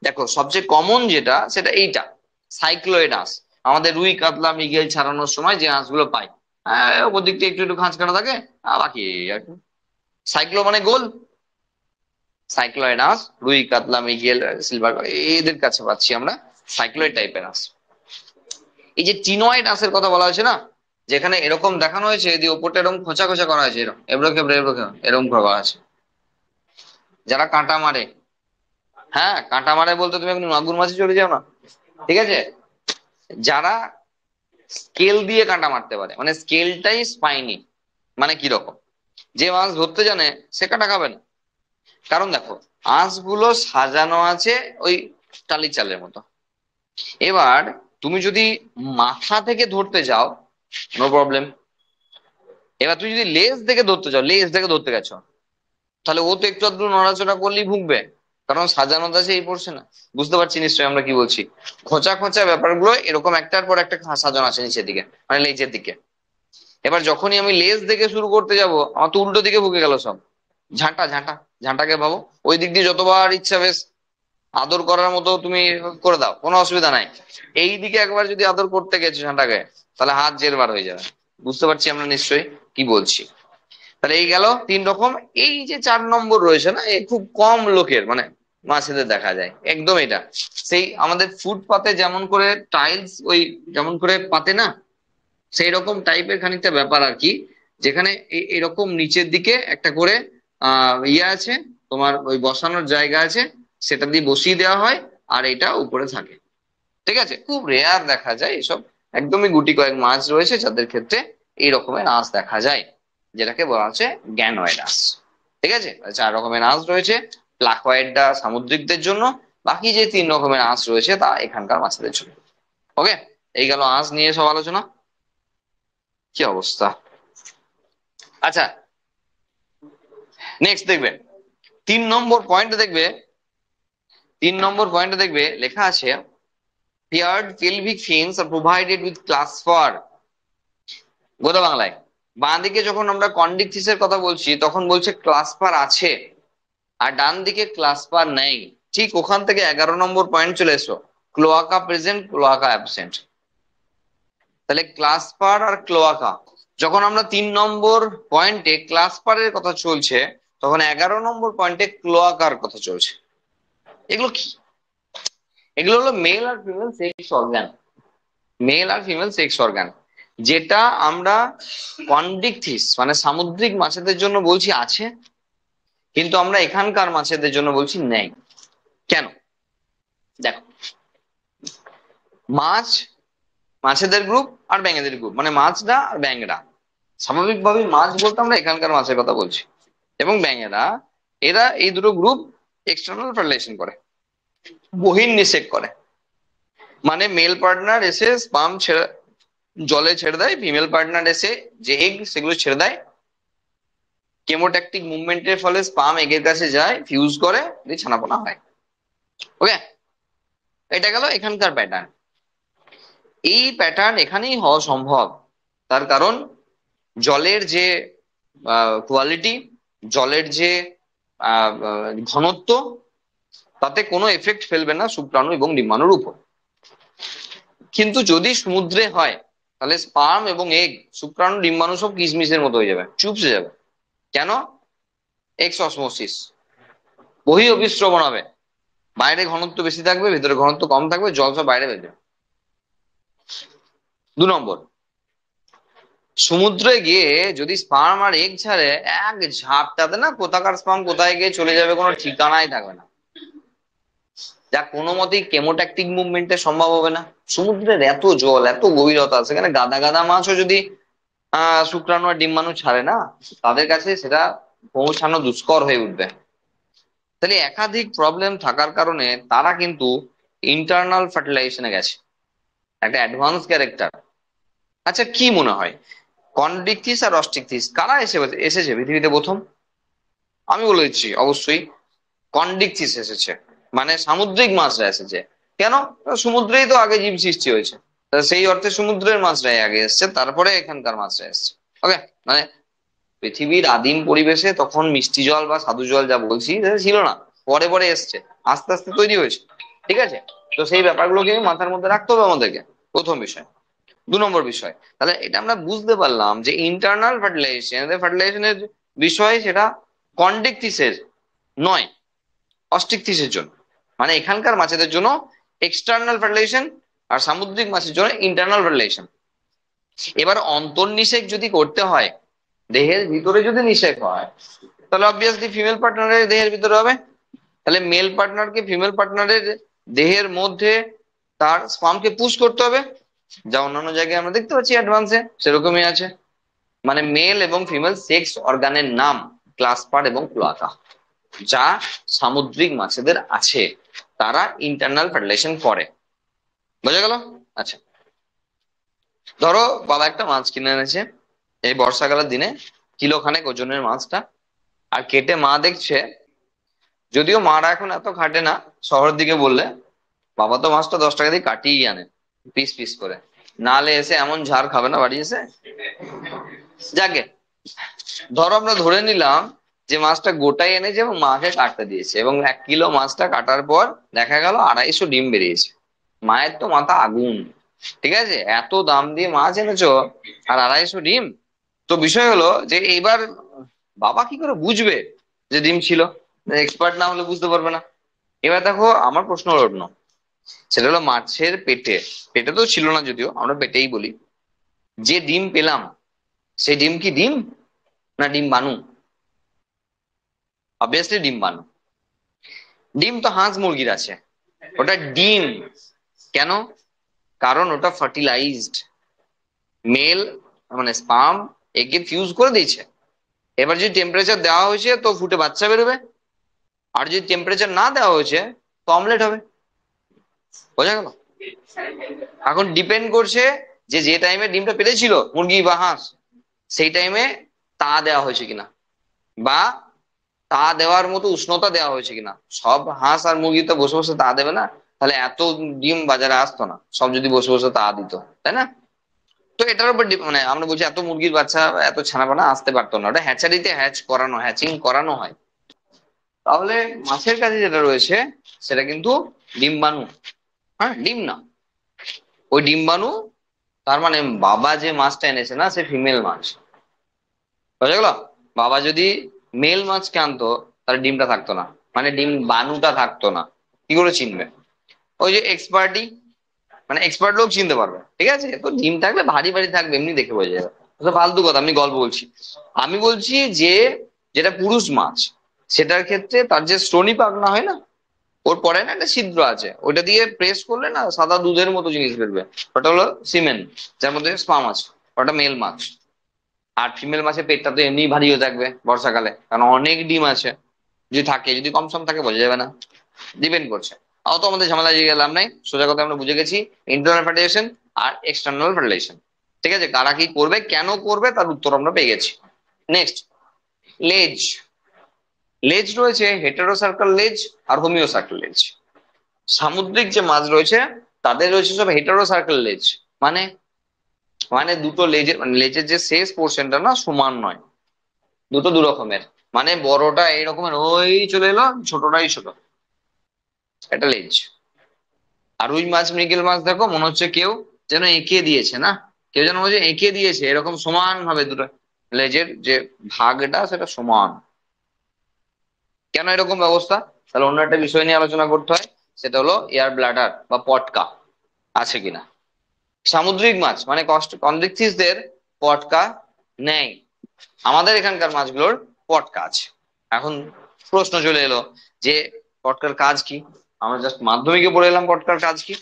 দেখো সবচেয়ে কমন যেটা সেটা এইটা, সাইক্লয়েড আঁশ। আমাদের রুই, কাতলা, মৃগেল ছাড়ানোর সময় যে আঁশগুলো পাই, ওপর দিক থেকে একটু একটু খাঁজ কাটা থাকে, আর বাকি আর কি। সাইক্লো মানে গোল, সাইক্লয়েড আঁশ রুই, কাতলা, মৃগেল, সিলভার, এদের কাছে পাচ্ছি আমরা সাইক্লয়েড টাইপের আঁশ। এই যে টিনয়েড আঁশের কথা বলা হয়েছে না, যেখানে এরকম দেখানো হয়েছে, যদি ওপরটা এরকম খোঁচা খোঁচা করা হয়েছে, এরকম এবড়ো খেবড়ো এবড়ো খেবড়ো এরকম করা আছে। যারা কাঁটা মারে, হ্যাঁ কাঁটা মারে বলতে তুমি এখন মাগুর মাছে চলে যাও না, ঠিক আছে। যারা স্কেল দিয়ে কাঁটা মারতে পারে, মানে স্কেলটাই স্পাইনি, মানে কি রকম, যে মাছ ধরতে জানে সে কাঁটা খাবে না। কারণ দেখো আঁশগুলো সাজানো আছে ওই টালি চালের মতো। এবার তুমি যদি মাথা থেকে ধরতে যাও, নো প্রবলেম। এবার তুমি যদি লেজ থেকে ধরতে চাও, লেজ থেকে ধরতে গেছো, তাহলে ও তো একটু আধটু নড়াচড়া করলেই ভুগবে, কারণ সাজানোটা আছে এই পড়ছে না। বুঝতে পারছি নিশ্চয়ই আমরা কি বলছি। খোঁচা খোঁচা ব্যাপারগুলো এরকম একটার পর একটা সাজানো আছে নিচের দিকে, মানে লেজের দিকে। এবার যখনই আমি লেজ থেকে শুরু করতে যাব, আমার তো উল্টো দিকে ভুগে গেল সব। ঝাঁটা ঝাঁটা, ঝাঁটাকে ভাবো, ওই দিক দিয়ে যতবার ইচ্ছা বেশ আদর করার মতো তুমি করে দাও, কোনো অসুবিধা নাই। এই দিকে একবার যদি আদর করতে গেছো ঝাঁটাকে, তাহলে হাত জেরবার হয়ে যাবে। বুঝতে পারছি আমরা নিশ্চয়ই কি বলছি। তাহলে এই গেল 3 রকম। এই যে 4 নম্বর রয়েছে না, এই খুব কম লোকের মানে মাছেদের দেখা যায় একদম এটা। সেই আমাদের ফুটপাতে যেমন করে টাইলস ওই যেমন করে পাতে না, সেই রকম টাইপের খানিকটা ব্যাপার আর কি। যেখানে এরকম নিচের দিকে একটা করে ইয়ে আছে, তোমার ওই বসানোর জায়গা আছে, সেটা দিয়ে বসিয়ে দেওয়া হয়, আর এটা উপরে থাকে। ঠিক আছে, খুব রেয়ার দেখা যায় এসব। একদমই গুটি কয়েক মাছ রয়েছে যাদের ক্ষেত্রে এই রকমের আঁশ দেখা যায়, যেটাকে বলা হচ্ছে গ্যানয়েড আঁশ। ঠিক আছে, 4 রকমের আঁশ রয়েছে। প্লাকোয়েডটা সামুদ্রিকদের জন্য, বাকি যে 3 রকমের আঁশ রয়েছে তা এখানকার মাছেদের জন্য। ওকে, এই গেল আঁশ নিয়ে সব আলোচনা। কি অবস্থা। আচ্ছা, নেক্সট দেখবে 3 নম্বর পয়েন্টে দেখবে লেখা আছে paired pelvic fins are provided with clasper। গোদা বাংলায় বাঁ দিকে যখন আমরা কন্ডিকথিসের কথা বলছি তখন বলছে ক্লাসপার আছে, আর ডান দিকে ক্লাসপার নেই। ঠিক ওখান থেকে 11 নম্বর পয়েন্ট চলে এসো, ক্লোয়াকা প্রেজেন্ট, ক্লোয়াকা অ্যাবসেন্ট। তাহলে ক্লাসপার আর ক্লোয়াকা, যখন আমরা 3 নম্বর পয়েন্টে ক্লাসপারের কথা চলছে, তখন 11 নম্বর পয়েন্টে ক্লোয়াকার কথা চলছে। এগুলো কি? এগুলো হলো মেল আর ফিমেল সেক্স অর্গান, মেল আর ফিমেল সেক্স অর্গান, যেটা আমরা কন্ডিকথিস মানে সামুদ্রিক মাছেদের জন্য বলছি আছে, কিন্তু আমরা এখানকার মাছেদের জন্য বলছি নেই। কেন? দেখো, মাছ, মাছেদের গ্রুপ আর ব্যাঙেদের গ্রুপ, মানে মাছরা আর ব্যাঙরা, স্বাভাবিকভাবেই মাছ বলতে আমরা এখানকার মাছের কথা বলছি, এবং ব্যাঙেরা, এরা এই দুটো গ্রুপ এক্সটার্নাল ফার্টিলাইজেশন করে, বহির্নিষেক করে। মানে মেল পার্টনার এসে স্পার্ম ছেড়ে জলে ছেড়ে দেয়, ফিমেল পার্টনার এসে যে এগ সেগুলো ছেড়ে দেয়, কেমোট্যাকটিক মুভমেন্টের ফলে স্পার্ম এগের কাছে যায়, ফিউজ করে, দিয়ে ছানাপোনা হয়। ওকে, এটা গেল এখানকার প্যাটার্ন। এই প্যাটার্ন এখানেই হওয়া সম্ভব, তার কারণ জলের যে কোয়ালিটি, জলের যে ঘনত্ব, তাতে কোনো এফেক্ট ফেলবে না শুক্রাণু এবং ডিম্বাণুর উপর। কিন্তু যদি সমুদ্রে হয়, তাহলে স্পার্ম এবং এগ, শুক্রাণু ডিম্বাণু সব কিশমিশের মতো হয়ে যাবে, চুপসে যাবে। কেন? এক্স অসমোসিস, বহি অভিস্রবণ হবে, বাইরে ঘনত্ব বেশি থাকবে, ভেতরে ঘনত্ব কম থাকবে, জল সব বাইরে বেরোবে। 2 নম্বর, সমুদ্রে গিয়ে যদি স্পার্ম আর এগ ছাড়ে, এক ঝাপটাতে না কোথাকার স্পার্ম কোথায় গিয়ে চলে যাবে কোনো ঠিকানাই থাকবে না, যা কোনো মতেই কেমোট্যাকটিক মুভমেন্টে সম্ভব হবে না। সমুদ্রের এত জল, এত গভীরতা, সেখানে গাদা গাদা মাছও যদি শুক্রাণু আর ডিম্বাণু ছাড়ে না, তাদের কাছে সেটা পৌঁছানো দুষ্কর হয়ে উঠবে। তাহলে একাধিক প্রবলেম থাকার কারণে তারা কিন্তু ইন্টারনাল ফার্টিলাইজেশনে গেছে, একটা অ্যাডভান্স ক্যারেক্টার। আচ্ছা, কি মনে হয় কন্ডিকথিস আর অস্টিকথিস কারা এসেছে পৃথিবীতে প্রথম? আমি বলে দিচ্ছি, অবশ্যই কন্ডিকথিস এসেছে, মানে সামুদ্রিক মাছরা এসেছে। কেন? সমুদ্রেই তো আগে জীব সৃষ্টি হয়েছে। সেই অর্থে সমুদ্রের মাছরাই আগে এসছে, তারপরে এখানকার মাছরা এসছে। ওকে, মানে পৃথিবীর আদিম পরিবেশে তখন মিষ্টি জল বা স্বাদু জল যা বলছি সেটা ছিল না, পরে পরে এসছে, আস্তে আস্তে তৈরি হয়েছে। ঠিক আছে, তো সেই ব্যাপারগুলোকে মাথার মধ্যে রাখতে হবে আমাদেরকে, প্রথম বিষয়। 2 নম্বর বিষয়, তাহলে এটা আমরা বুঝতে পারলাম যে ইন্টারনাল ফার্টিলাইজেশনের বিষয় সেটা কন্ডেকথিসের নয়, অস্টিকথিসের জন্য। মানে এখানকার মাছেদের জন্য এক্সটার্নাল ফার্টিলাইজেশন, আর সামুদ্রিক মাছের জন্য ইন্টারনাল ফার্টিলাইজেশন। এবার অন্তর্নিষেক যদি করতে হয়, দেহের ভিতরে যদি নিষেক হয়, তাহলে অবভিয়াসলি ফিমেল পার্টনারের দেহের ভিতরে হবে। তাহলে মেল পার্টনারকে ফিমেল পার্টনারের দেহের মধ্যে তার স্পামকে পুশ করতে হবে, যা অন্যান্য জায়গায় আমরা দেখতে পাচ্ছি অ্যাডভান্সে সেরকমই আছে। মানে মেল এবং ফিমেল সেক্স অর্গানের নাম ক্লাস্পার এবং ক্লোয়াকা, যা সামুদ্রিক মাছেদের আছে, তারা ইন্টারনাল ফার্টিলাইজেশন করে। বোঝা গেল? আচ্ছা, ধরো বাবা একটা মাছ কিনে এনেছে এই বর্ষাকালের দিনে, কিলোখানেক ওজনের মাছটা, আর কেটে মা দেখছে, যদিও মারা এখন এত খাটে না, শহরের দিকে বললে বাবা তো মাছটা 10 টাকা দিয়ে কাটিয়ে আনে পিস পিস করে, নালে এসে এমন ঝাড় খাবে না বাড়ি এসে। যাকে ধরো আমরা ধরে নিলাম যে মাছটা গোটাই এনেছে এবং মাকে কাটতে দিয়েছে, এবং 1 কিলো মাছটা কাটার পর দেখা গেল 250 ডিম বেরিয়েছে। মায়ের তো মাথা আগুন, ঠিক আছে, এত দাম দিয়ে মাছ এনেছো আর 250 ডিম। তো বিষয় হলো যে এইবার বাবা কি করে বুঝবে যে ডিম ছিল? এক্সপার্ট না হলে বুঝতে পারবে না। এবার দেখো আমার প্রশ্ন হলো অন্য, সেটা হলো মাছের পেটে, পেটে তো ছিল না যদিও, আমরা পেটেই বলি, যে ডিম পেলাম সেই ডিম কি ডিম না ডিম বানু? অবভিয়াসলি ডিম বানু। ডিম তো হাঁস মুরগির আছে, ওটা ডিম কেন? কারণ ওটা ফার্টিলাইজড, মেল মানে স্পাম একে ফিউজ করে দিয়েছে। এবার যদি টেম্পারেচার দেওয়া হয়েছে তো ফুটে বাচ্চা বেরোবে, আর যদি টেম্পারেচার না দেওয়া হয়েছে তো অমলেট হবে। বোঝা গেল? এখন ডিপেন্ড করছে যে যে টাইমে ডিমটা পেরেছিল মুরগি বা হাঁস, সেই টাইমে তা দেওয়া হয়েছে কিনা, বা তা দেওয়ার মতো উষ্ণতা দেওয়া হয়েছে কিনা। সব হাঁস আর মুরগি তো বসে বসে তা দেবে না, তাহলে এত ডিম বাজারে আসতো না সব যদি বসে বসে তা দিত, তাই না? তো এটার উপর মানে আমরা বলছি এত মুরগির বাচ্চা এত ছানাপানা আসতে পারতো না, ওটা হ্যাচারিতে হ্যাচিং করানো হয়। তাহলে মাছের কাছে যেটা রয়েছে সেটা কিন্তু ডিম্বাণু, হ্যাঁ ডিম না, ওই ডিম্বাণু। তার মানে বাবা যে মাছটা এনেছে না সে ফিমেল মাছ। বুঝা গেল? বাবা যদি মেল মাছকে আনতো তাহলে ডিমটা থাকতো না, মানে ডিম বানুটা থাকতো না। কি করে চিনবে? ওই যে এক্সপার্টই, মানে এক্সপার্ট লোক চিনতে পারবে, ঠিক আছে, তো ডিম থাকলে ভারী ভারী থাকবে এমনি দেখে বোঝা যাবে। তো ফালতু কথা, আমি গল্প বলছি। আমি বলছি যে যেটা পুরুষ মাছ, সেটার ক্ষেত্রে তার যে শ্রোণী পাখনা হয় না, ওর পরে না একটা ছিদ্র আছে, ওটা দিয়ে প্রেস করলে না সাদা দুধের মতো জিনিস বেরবে, ওটা হলো সিমেন, যার মধ্যে স্পাম আছে, ওটা মেল মাছ। আর ফিমেল মাছের পেটটা তো এমনি ভারী হয়ে থাকবে বর্ষাকালে, কারণ অনেক ডিম আছে। যদি থাকে, যদি কম সম থাকে বোঝা যাবে না, ডিপেন্ড করছে। অত আমাদের ঝামেলা দিয়ে গেলাম নাই, সোজা কথা আমরা বুঝে গেছি ইন্টারনাল ফার্টিলাইজেশন আর এক্সটার্নাল ফার্টিলাইজেশন। ঠিক আছে, কারা কি করবে কেন করবে তার উত্তর আমরা পেয়ে গেছি। নেক্সট, লেজ। লেজ রয়েছে হেটেরোসার্কেল লেজ আর হোমিওসার্কেল লেজ। সামুদ্রিক যে মাছ রয়েছে তাদের রয়েছে সব হেটেরোসার্কেল লেজ, মানে মানে দুটো লেজের, মানে লেজের যে শেষ পোর্শনটা না সমান নয়, দুটো দু রকমের। মানে বড়টা এই রকমের ওই চলে এলো, ছোটটাই ছোট, এটা লেজ। আর রুই মাছ মৃগেল মাছ দেখো মনে হচ্ছে কেউ যেন এঁকে দিয়েছে না, কেউ যেন বলছে এঁকে দিয়েছে, এরকম সমান ভাবে দুটো লেজের যে ভাগটা সেটা সমান। কেন এরকম ব্যবস্থা? তাহলে অন্য একটা বিষয় নিয়ে আলোচনা করতে হয়, সেটা হলো এয়ার ব্লাডার বা পটকা আছে কিনা। সামুদ্রিক মাছ মানে কনভিক্সিসদের পটকা নেই, আমাদের এখানকার মাছগুলোর পটকা আছে। এখন প্রশ্ন চলে এলো যে পটকার কাজ কি? আমরা জাস্ট মাধ্যমিকে পড়ে এলাম পটকার কাজ কি।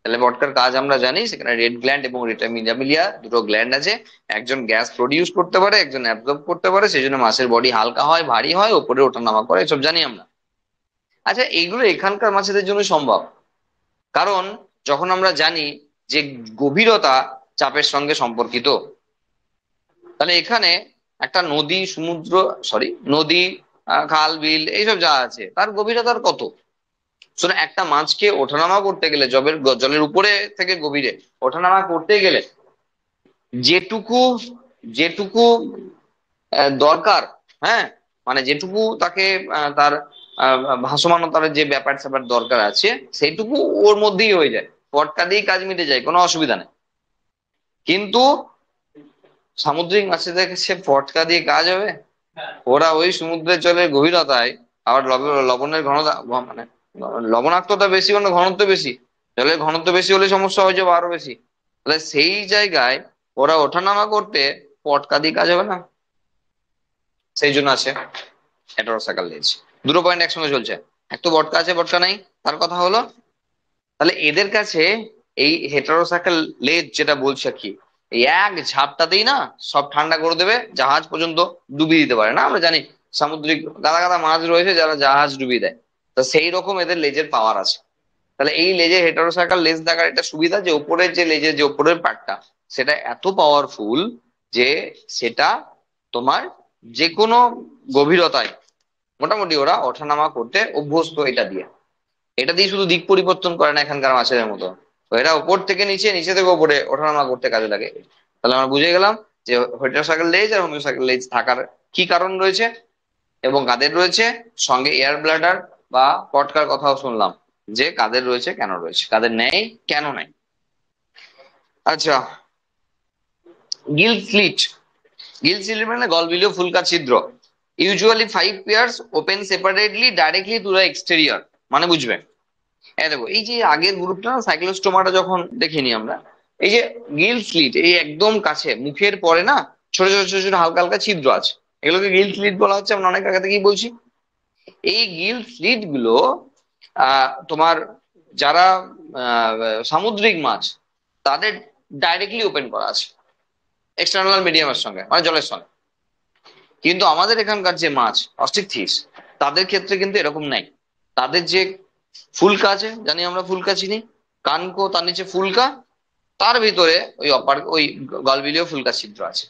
তাহলে পটকার কাজ আমরা জানি, সেখানে রেড গ্ল্যান্ড এবং রেটামিলিয়া দুটো গ্ল্যান্ড আছে। একজন গ্যাস প্রডিউস করতে পারে, একজন অ্যাবজর্ব করতে পারে, সেই জন্য মাছের বডি হালকা হয়, ভারী হয়, ওপরে ওঠানামা করে, এসব জানি আমরা। আচ্ছা, এইগুলো এখানকার মাছেদের জন্য সম্ভব, কারণ যখন আমরা জানি যে গভীরতা চাপের সঙ্গে সম্পর্কিত, তাহলে এখানে একটা নদী সমুদ্র, সরি নদী, খাল বিল এইসব যা আছে তার গভীরতার কত, শোনো, একটা মাছকে ওঠানামা করতে গেলে, জলের উপরে থেকে গভীরে ওঠানামা করতে গেলে যেটুকু যেটুকু দরকার, হ্যাঁ, মানে যেটুকু তাকে তার ভাসমানতার যে ব্যাপার স্যাপার দরকার আছে, সেইটুকু ওর মধ্যেই হয়ে যায়, পটকা দিয়েই কাজ মিটে যায়, কোনো অসুবিধা নেই। কিন্তু সামুদ্রিক মাছেদের কাছে পটকা দিয়ে কাজ হবে? ওরা ওই সমুদ্রের জলের গভীরতায় আবার লবণের ঘনতা মানে লবণাক্ততা বেশি, মানে ঘনত্ব বেশি, জলের ঘনত্ব বেশি হলে সমস্যা হয়ে যাবে আরো বেশি। তাহলে সেই জায়গায় ওরা ওঠানামা করতে পটকা দিয়ে কাজ হবে না। সেই জন্য আছে হেটারোসাইকেল লেজ। দুটো পয়েন্ট একসঙ্গে চলছে, এক তো বটকা আছে বটকা নাই, তার কথা হলো। তাহলে এদের কাছে এই হেটারোসাইকেল লেজ যেটা বলছে কি, এই এক ঝাপটাতেই না সব ঠান্ডা করে দেবে, জাহাজ পর্যন্ত ডুবিয়ে দিতে পারে না। আমরা জানি সামুদ্রিক গাদা গাদা মাছ রয়েছে যারা জাহাজ ডুবিয়ে দেয়, তো সেই রকম এদের লেজের পাওয়ার আছে। তাহলে এই লেজের হেটারোসাইকেল লেজ থাকার এটা সুবিধা যে উপরের যে লেজের যে উপরের পার্টটা, সেটা এত পাওয়ারফুল যে সেটা তোমার যে কোনো গভীরতায় মোটামুটি ওরা ওঠানামা করতে অভ্যস্ত। এটা দিয়ে শুধু দিক পরিবর্তন করে না এখানকার মাছেদের মতো, তো এরা উপর থেকে নিচে, নিচে থেকে উপরে ওঠানামা করতে কাজে লাগে। তাহলে আমরা বুঝে গেলাম যে হেটারোসাইকেল লেজ আর হোমিওসাইকেল লেজ থাকার কি কারণ রয়েছে এবং কাদের রয়েছে। সঙ্গে এয়ার ব্লাডার বা পটকার কথাও শুনলাম যে কাদের রয়েছে, কেন রয়েছে, কাদের নেই, কেন নেই। আচ্ছা, গিল স্লিট। গিল স্লিট মানে গলবিলীয় ফুলকা ছিদ্র। Usually 5 pairs open separately directly to the exterior. মানে বুঝবে, দেখো এই যে আগের গ্রুপটা সাইক্লোস্টোমাটা যখন দেখিনি আমরা, এই যে গিল স্লিট এই একদম কাছে মুখের পরে না ছোট ছোট ছোট ছোট হালকা হালকা ছিদ্র আছে, এগুলোকে গিল স্লিট বলা হচ্ছে, আমরা অনেক আগে থেকেই বলছি। এই গিল স্লিট গুলো তোমার যারা আহ, সামুদ্রিক মাছ তাদের ডাইরেক্টলি ওপেন করা আছে এক্সটার্নাল মিডিয়ামের সঙ্গে, মানে জলের সঙ্গে। কিন্তু আমাদের এখানকার যে মাছ অস্টিকথিস, তাদের ক্ষেত্রে কিন্তু এরকম নাই। তাদের যে ফুলকা আছে, জানি আমরা ফুলকা চিনি, কানকো তার নিচে ফুলকা, তার ভিতরে ওই ওই গলবিলীয় ফুলকা ছিদ্র আছে।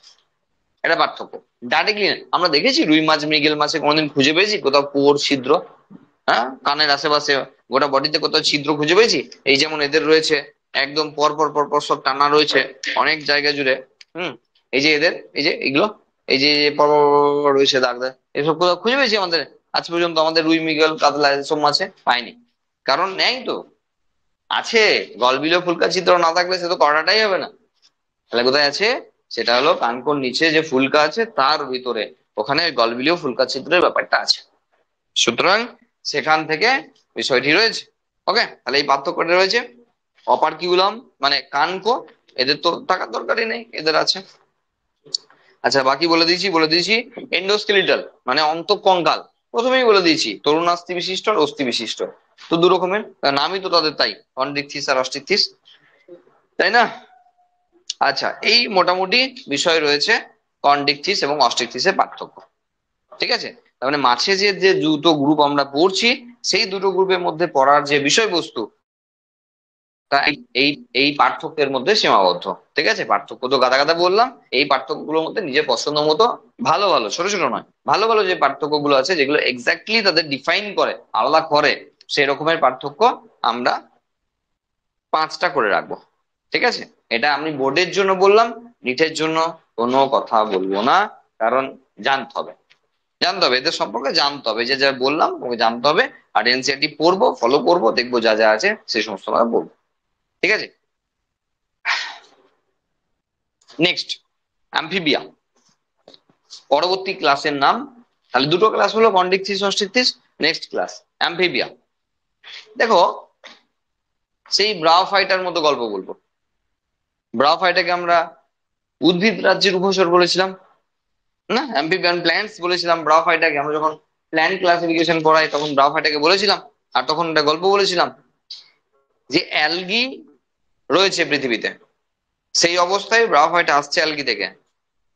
এটা পার্থক্য। ডাইরেক্টলি আমরা দেখেছি রুই মাছ মৃগেল মাছে কোনোদিন খুঁজে পেয়েছি কোথাও পোর ছিদ্র? হ্যাঁ, কানের আশেপাশে গোটা বডিতে কোথাও ছিদ্র খুঁজে পেয়েছি? এই যেমন এদের রয়েছে একদম পর পর পর পর সব টানা রয়েছে অনেক জায়গা জুড়ে। হুম, এই যে এদের এই যে এগুলো, এই যে পর পর পর পর রয়েছে দাগ দাগ, এসব কোথাও খুঁজে পেয়েছি আমাদের আজ পর্যন্ত? আমাদের রুই মৃগেল কাতলা এসব মাছে পাইনি, কারণ নেই তো। আছে, গলবিলীয় ফুলকা ছিদ্র না থাকলে সে তো করাটাই হবে না। তাহলে কোথায় আছে? সেটা হলো কানকোর নিচে যে ফুলকা আছে তার ভিতরে, ওখানে গলবিলীয় ফুলকা ছিদ্রের ব্যাপারটা আছে। সুতরাং সেখান থেকে বিষয়টি রয়েছে। ওকে, তাহলে এই পার্থক্যটা রয়েছে। অপারকিউলাম মানে কানকো, এদের তো থাকার দরকারই নেই, এদের আছে। আচ্ছা, বাকি বলে দিয়েছি। এন্ডোস্কেলিটাল মানে অন্তঃকঙ্কাল, প্রথমেই বলে দিয়েছি তরুণাস্থি বিশিষ্ট আর অস্থি বিশিষ্ট, তো দু রকমের, নামই তো তাদের তাই, কন্ডিকথিস আর অস্টিকথিস, তাই না? আচ্ছা, এই মোটামুটি বিষয় রয়েছে কন্ডিকথিস এবং অস্টিকথিসের পার্থক্য। ঠিক আছে, তার মানে মাছে যে যে দুটো গ্রুপ আমরা পড়ছি, সেই দুটো গ্রুপের মধ্যে পড়ার যে বিষয়বস্তু, তা এই এই পার্থক্যের মধ্যে সীমাবদ্ধ। ঠিক আছে, পার্থক্য তো গাদা গাদা বললাম, এই পার্থক্যগুলোর মধ্যে নিজের পছন্দ মতো ভালো ভালো, ছোট ছোট নয়, ভালো ভালো যে পার্থক্যগুলো আছে যেগুলো এক্স্যাক্টলি তাদের ডিফাইন করে, আলাদা করে, সেই রকমের পার্থক্য আমরা 5টা করে রাখবো। ঠিক আছে, এটা আমি বোর্ডের জন্য বললাম, নিটের জন্য কোনো কথা বলবো না, কারণ জানতে হবে, জানতে হবে এদের সম্পর্কে, জানতে হবে যে যা বললাম ওকে জানতে হবে। আর এনসিইআরটি পড়বো, ফলো করবো, দেখবো যা যা আছে সেই সমস্ত আমরা বলবো। ঠিক আছে, নেক্সট অ্যাম্ফিবিয়া, পরবর্তী ক্লাসের নাম। তাহলে দুটো ক্লাস হলো কন্ডিকথিস অস্টিকথিস, নেক্সট ক্লাস অ্যাম্ফিবিয়া। দেখো, সেই ব্রাওফাইটার মতো গল্প বলবো। ব্রাওফাইটাকে আমরা উদ্ভিদ রাজ্যের উপসর বলেছিলাম না, অ্যাম্ফিবিয়ান প্ল্যান্টস বলেছিলাম। ব্রাওফাইটাকে আমরা যখন প্ল্যান্ট ক্লাসিফিকেশন পড়াই তখন ব্রাওফাইটাকে বলেছিলাম, আর তখন একটা গল্প বলেছিলাম যে অ্যালগি রয়েছে পৃথিবীতে, সেই অবস্থায় ব্রাওফাইটা আসছে অ্যালগি থেকে,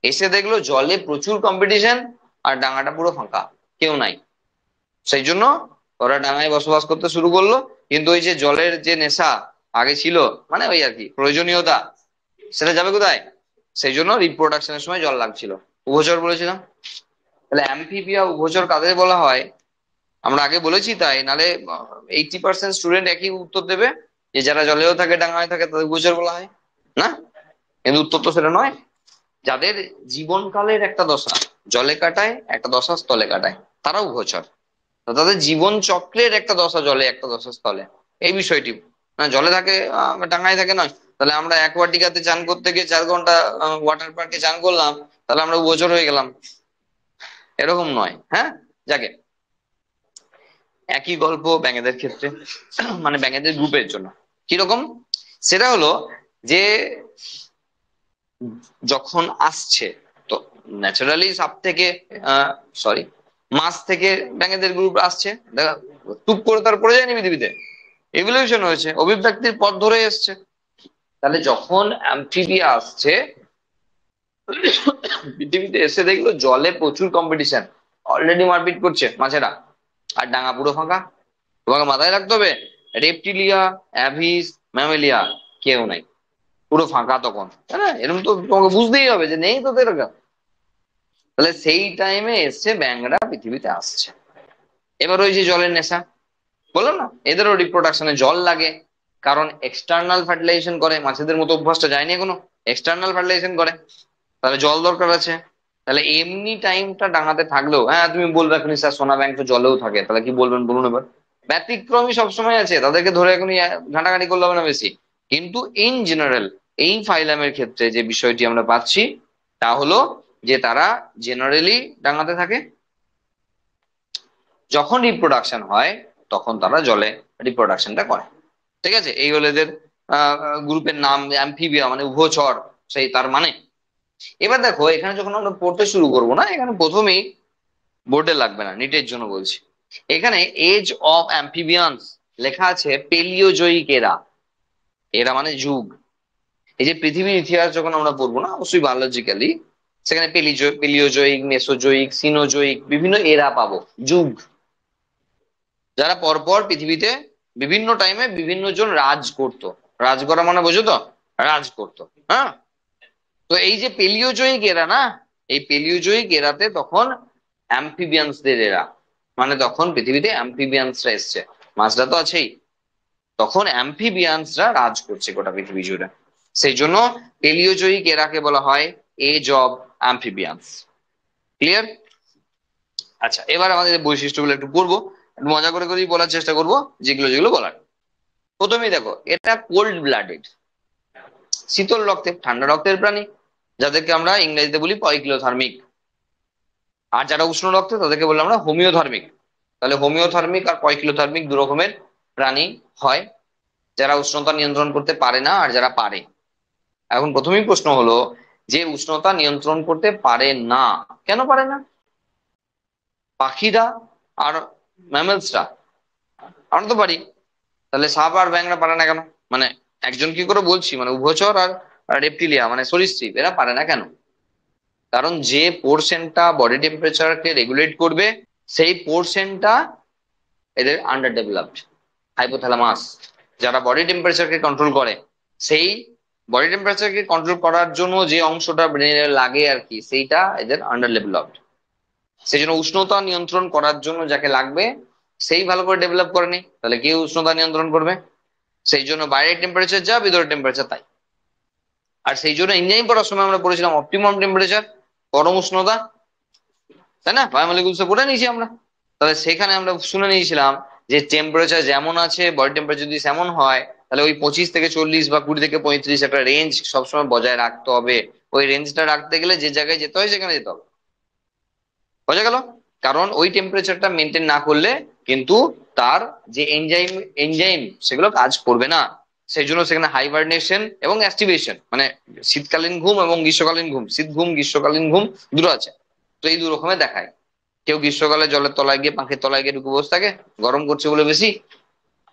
এসে দেখলো জলে প্রচুর কম্পিটিশন আর ডাঙাটা পুরো ফাঁকা, কেউ নাই। সেই জন্য ওরা ডাঙায় বসবাস করতে শুরু করলো। কিন্তু ওই যে জলের যে নেশা আগে ছিল, মানে ওই আর কি প্রয়োজনীয়তা, সেটা যাবে কোথায়? সেই জন্য রিপ্রোডাকশনের সময় জল লাগছিল। উভচর বলেছিলাম। তাহলে অ্যাম্ফিবিয়া উভচর কাদের বলা হয়? আমরা আগে বলেছি তাই, নালে 80% স্টুডেন্ট একই উত্তর দেবে, যে যারা জলেও থাকে ডাঙায় থাকে তাদের গোচর বলা হয় না। কিন্তু উত্তর তো সেটা নয়। যাদের জীবনকালের একটা দশা জলে কাটায়, একটা দশা স্থলে কাটায়, তারাও গোচর। তো তাদের জীবন চক্রের একটা দশা জলে, একটা দশা স্থলে, এই বিষয়টি না। জলে থাকে ডাঙায় থাকে নয়। তাহলে আমরা অ্যাকোয়াটিকাতে চান করতে গিয়ে 4 ঘন্টা ওয়াটার পার্কে চান করলাম, তাহলে আমরা গোচর হয়ে গেলাম, এরকম নয়। হ্যাঁ, যাকে একই গল্প ব্যাঙেদের ক্ষেত্রে, মানে ব্যাঙেদের গ্রুপের জন্য কিরকম, সেটা হলো যে যখন আসছে, তো ন্যাচারালি সাপ থেকে সরি মাছ থেকে ব্যাঙেদের গ্রুপ আসছে, দেখা টুপ করে তার পড়ে যায়নি পৃথিবীতে, এভলিউশন হয়েছে, অভিব্যক্তির পথ ধরে এসছে। তাহলে যখন অ্যামফিবিয়া আসছে পৃথিবীতে, এসে দেখলো জলে প্রচুর কম্পিটিশন, অলরেডি মারপিট করছে মাছেরা, আর ডাঙা পুরো ফাঁকা। তোমাকে মাথায় রাখতে হবে, রেপটিলিয়া, অ্যাভিস, ম্যামেলিয়া কেউ নাই, পুরো ফাঁকা তখন, তাই না? এরকম তো তোমাকে বুঝতেই হবে যে নেই তো এরকম। তাহলে সেই টাইমে এসছে ব্যাঙরা পৃথিবীতে আসছে। এবার ওই যে জলের নেশা, বললাম না, এদেরও রিপ্রোডাকশনে জল লাগে, কারণ এক্সটার্নাল ফার্টিলাইজেশন করে, মাছেদের মতো অভ্যাসটা যায়নি এখনো, এক্সটার্নাল ফার্টিলাইজেশন করে, তাহলে জল দরকার আছে। তাহলে এমনি টাইমটা ডাঙাতে থাকলেও, হ্যাঁ তুমি বলবে এখন স্যার সোনা ব্যাংক তো জলেও থাকে, তাহলে কি বলবেন বলুন এবার। ব্যতিক্রমী সবসময় আছে, তাদেরকে ধরে এখনই ঘাঁটাঘাঁটি করলে হবে না বেশি। কিন্তু ইন জেনারেল এই ফাইলামের ক্ষেত্রে যে বিষয়টি আমরা পাচ্ছি, তা হলো যে তারা জেনারেলি ডাঙাতে থাকে, যখন রিপ্রোডাকশন হয় তখন তারা জলে রিপ্রোডাকশনটা করে। ঠিক আছে, এই হলো এদের গ্রুপের নাম, অ্যামফিবিয়া মানে উভচর, সেই তার মানে। এবার দেখো এখানে যখন আমরা পড়তে শুরু করব না, এখানে প্রথমেই বোর্ডে লাগবে না, নিটের জন্য বলছি, এখানে এজ অফ অ্যাম্ফিবিয়ান্স লেখা আছে পেলিওজয়িক এরা, এরা মানে যুগ। এই যে পৃথিবীর ইতিহাস যখন আমরা পড়বো না, অবশ্যই বায়োলজিক্যালি, সেখানে পেলিওজয়িক, মেসোজয়িক, সিনোজয়িক বিভিন্ন এরা পাবো, যুগ, যারা পরপর পৃথিবীতে বিভিন্ন টাইমে বিভিন্ন জন রাজ করতো। রাজ করা মানে বোঝো তো, রাজ করতো। হ্যাঁ, তো এই যে পেলিওজয়িক এরা না, এই পেলিওজয়িক এরাতে তখন অ্যাম্ফিবিয়ান্সদের এরা, মানে তখন পৃথিবীতে অ্যাম্ফিবিয়ান্সরা এসছে, মাছরা তো আছেই, তখন অ্যাম্ফিবিয়ান্সরা রাজ করছে গোটা পৃথিবী জুড়ে। সেই জন্য পেলিওজয়িক এরাকে বলা হয় এজ অব অ্যাম্ফিবিয়ান্স। ক্লিয়ার? আচ্ছা, এবার আমাদের বৈশিষ্ট্যগুলো একটু পড়বো, একটু মজা করে করেই বলার চেষ্টা করবো যেগুলো যেগুলো বলার। প্রথমেই দেখো, এটা কোল্ড ব্লাডেড, শীতল রক্তের, ঠান্ডা রক্তের প্রাণী, যাদেরকে আমরা ইংরেজিতে বলি পয়কিলোথার্মিক। আর যারা উষ্ণ রক্তে তাদেরকে বললাম আমরা হোমিওথার্মিক। তাহলে হোমিওথার্মিক আর পয়কিলোথার্মিক দু রকমের প্রাণী হয়, যারা উষ্ণতা নিয়ন্ত্রণ করতে পারে না আর যারা পারে। এখন প্রথমেই প্রশ্ন হলো যে উষ্ণতা নিয়ন্ত্রণ করতে পারে না, কেন পারে না? পাখিরা আর ম্যামেলসরা, আমরা তো পারি, তাহলে সাপ আর ব্যাঙরা পারে না কেন? মানে একজন কি করে বলছি, মানে উভচর আর রেপটিলিয়া মানে সরীসৃপ, এরা পারে না কেন? কারণ যে পোর্শনটা বডি টেম্পারেচারকে রেগুলেট করবে, সেই পোর্শনটা এদের আন্ডার ডেভেলপড। হাইপোথ্যালামাস, যারা বডি টেম্পারেচারকে কন্ট্রোল করে, সেই বডি টেম্পারেচারকে কন্ট্রোল করার জন্য যে অংশটা ব্রেনে লাগে আর কি, সেইটা এদের আন্ডার ডেভেলপড। সেই জন্য উষ্ণতা নিয়ন্ত্রণ করার জন্য যাকে লাগবে সেই ভালো করে ডেভেলপ করেনি, তাহলে কে উষ্ণতা নিয়ন্ত্রণ করবে? সেই জন্য বাইরের টেম্পারেচার যা, ভিতরের টেম্পারেচার তাই। আর সেই জন্য ইঞ্জিনিয়ারিং পড়ার সময় আমরা পড়েছিলাম অপটিমাম টেম্পারেচার, পরম উষ্ণতা, তাই না? বায়োমলিকুলস পড়ে নিয়েছি আমরা। তাহলে সেখানে আমরা শুনে নিয়েছিলাম যে টেম্পারেচার যেমন আছে, বডি টেম্পারেচার যদি সেমন হয়, তাহলে ওই 25 থেকে 40 বা 20 থেকে 35 একটা রেঞ্জ সবসময় বজায় রাখতে হবে। ওই রেঞ্জটা রাখতে গেলে যে জায়গায় যেতে হয় সেখানে যেতে হবে। বোঝা গেল? কারণ ওই টেম্পারেচারটা মেনটেন না করলে কিন্তু তার যে এনজাইম এনজাইম সেগুলো কাজ করবে না। সেই জন্য সেখানে হাইবারনেশন এবং অ্যাক্টিভেশন, মানে শীতকালীন ঘুম এবং গ্রীষ্মকালীন ঘুম, শীত ঘুম গ্রীষ্মকালীন ঘুম দুটো আছে। তো এই দু রকমের দেখায়, কেউ গ্রীষ্মকালে জলের তলায় গিয়ে, পাখির তলায় গিয়ে ঢুকে বসে থাকে, গরম করছে বলে বেশি।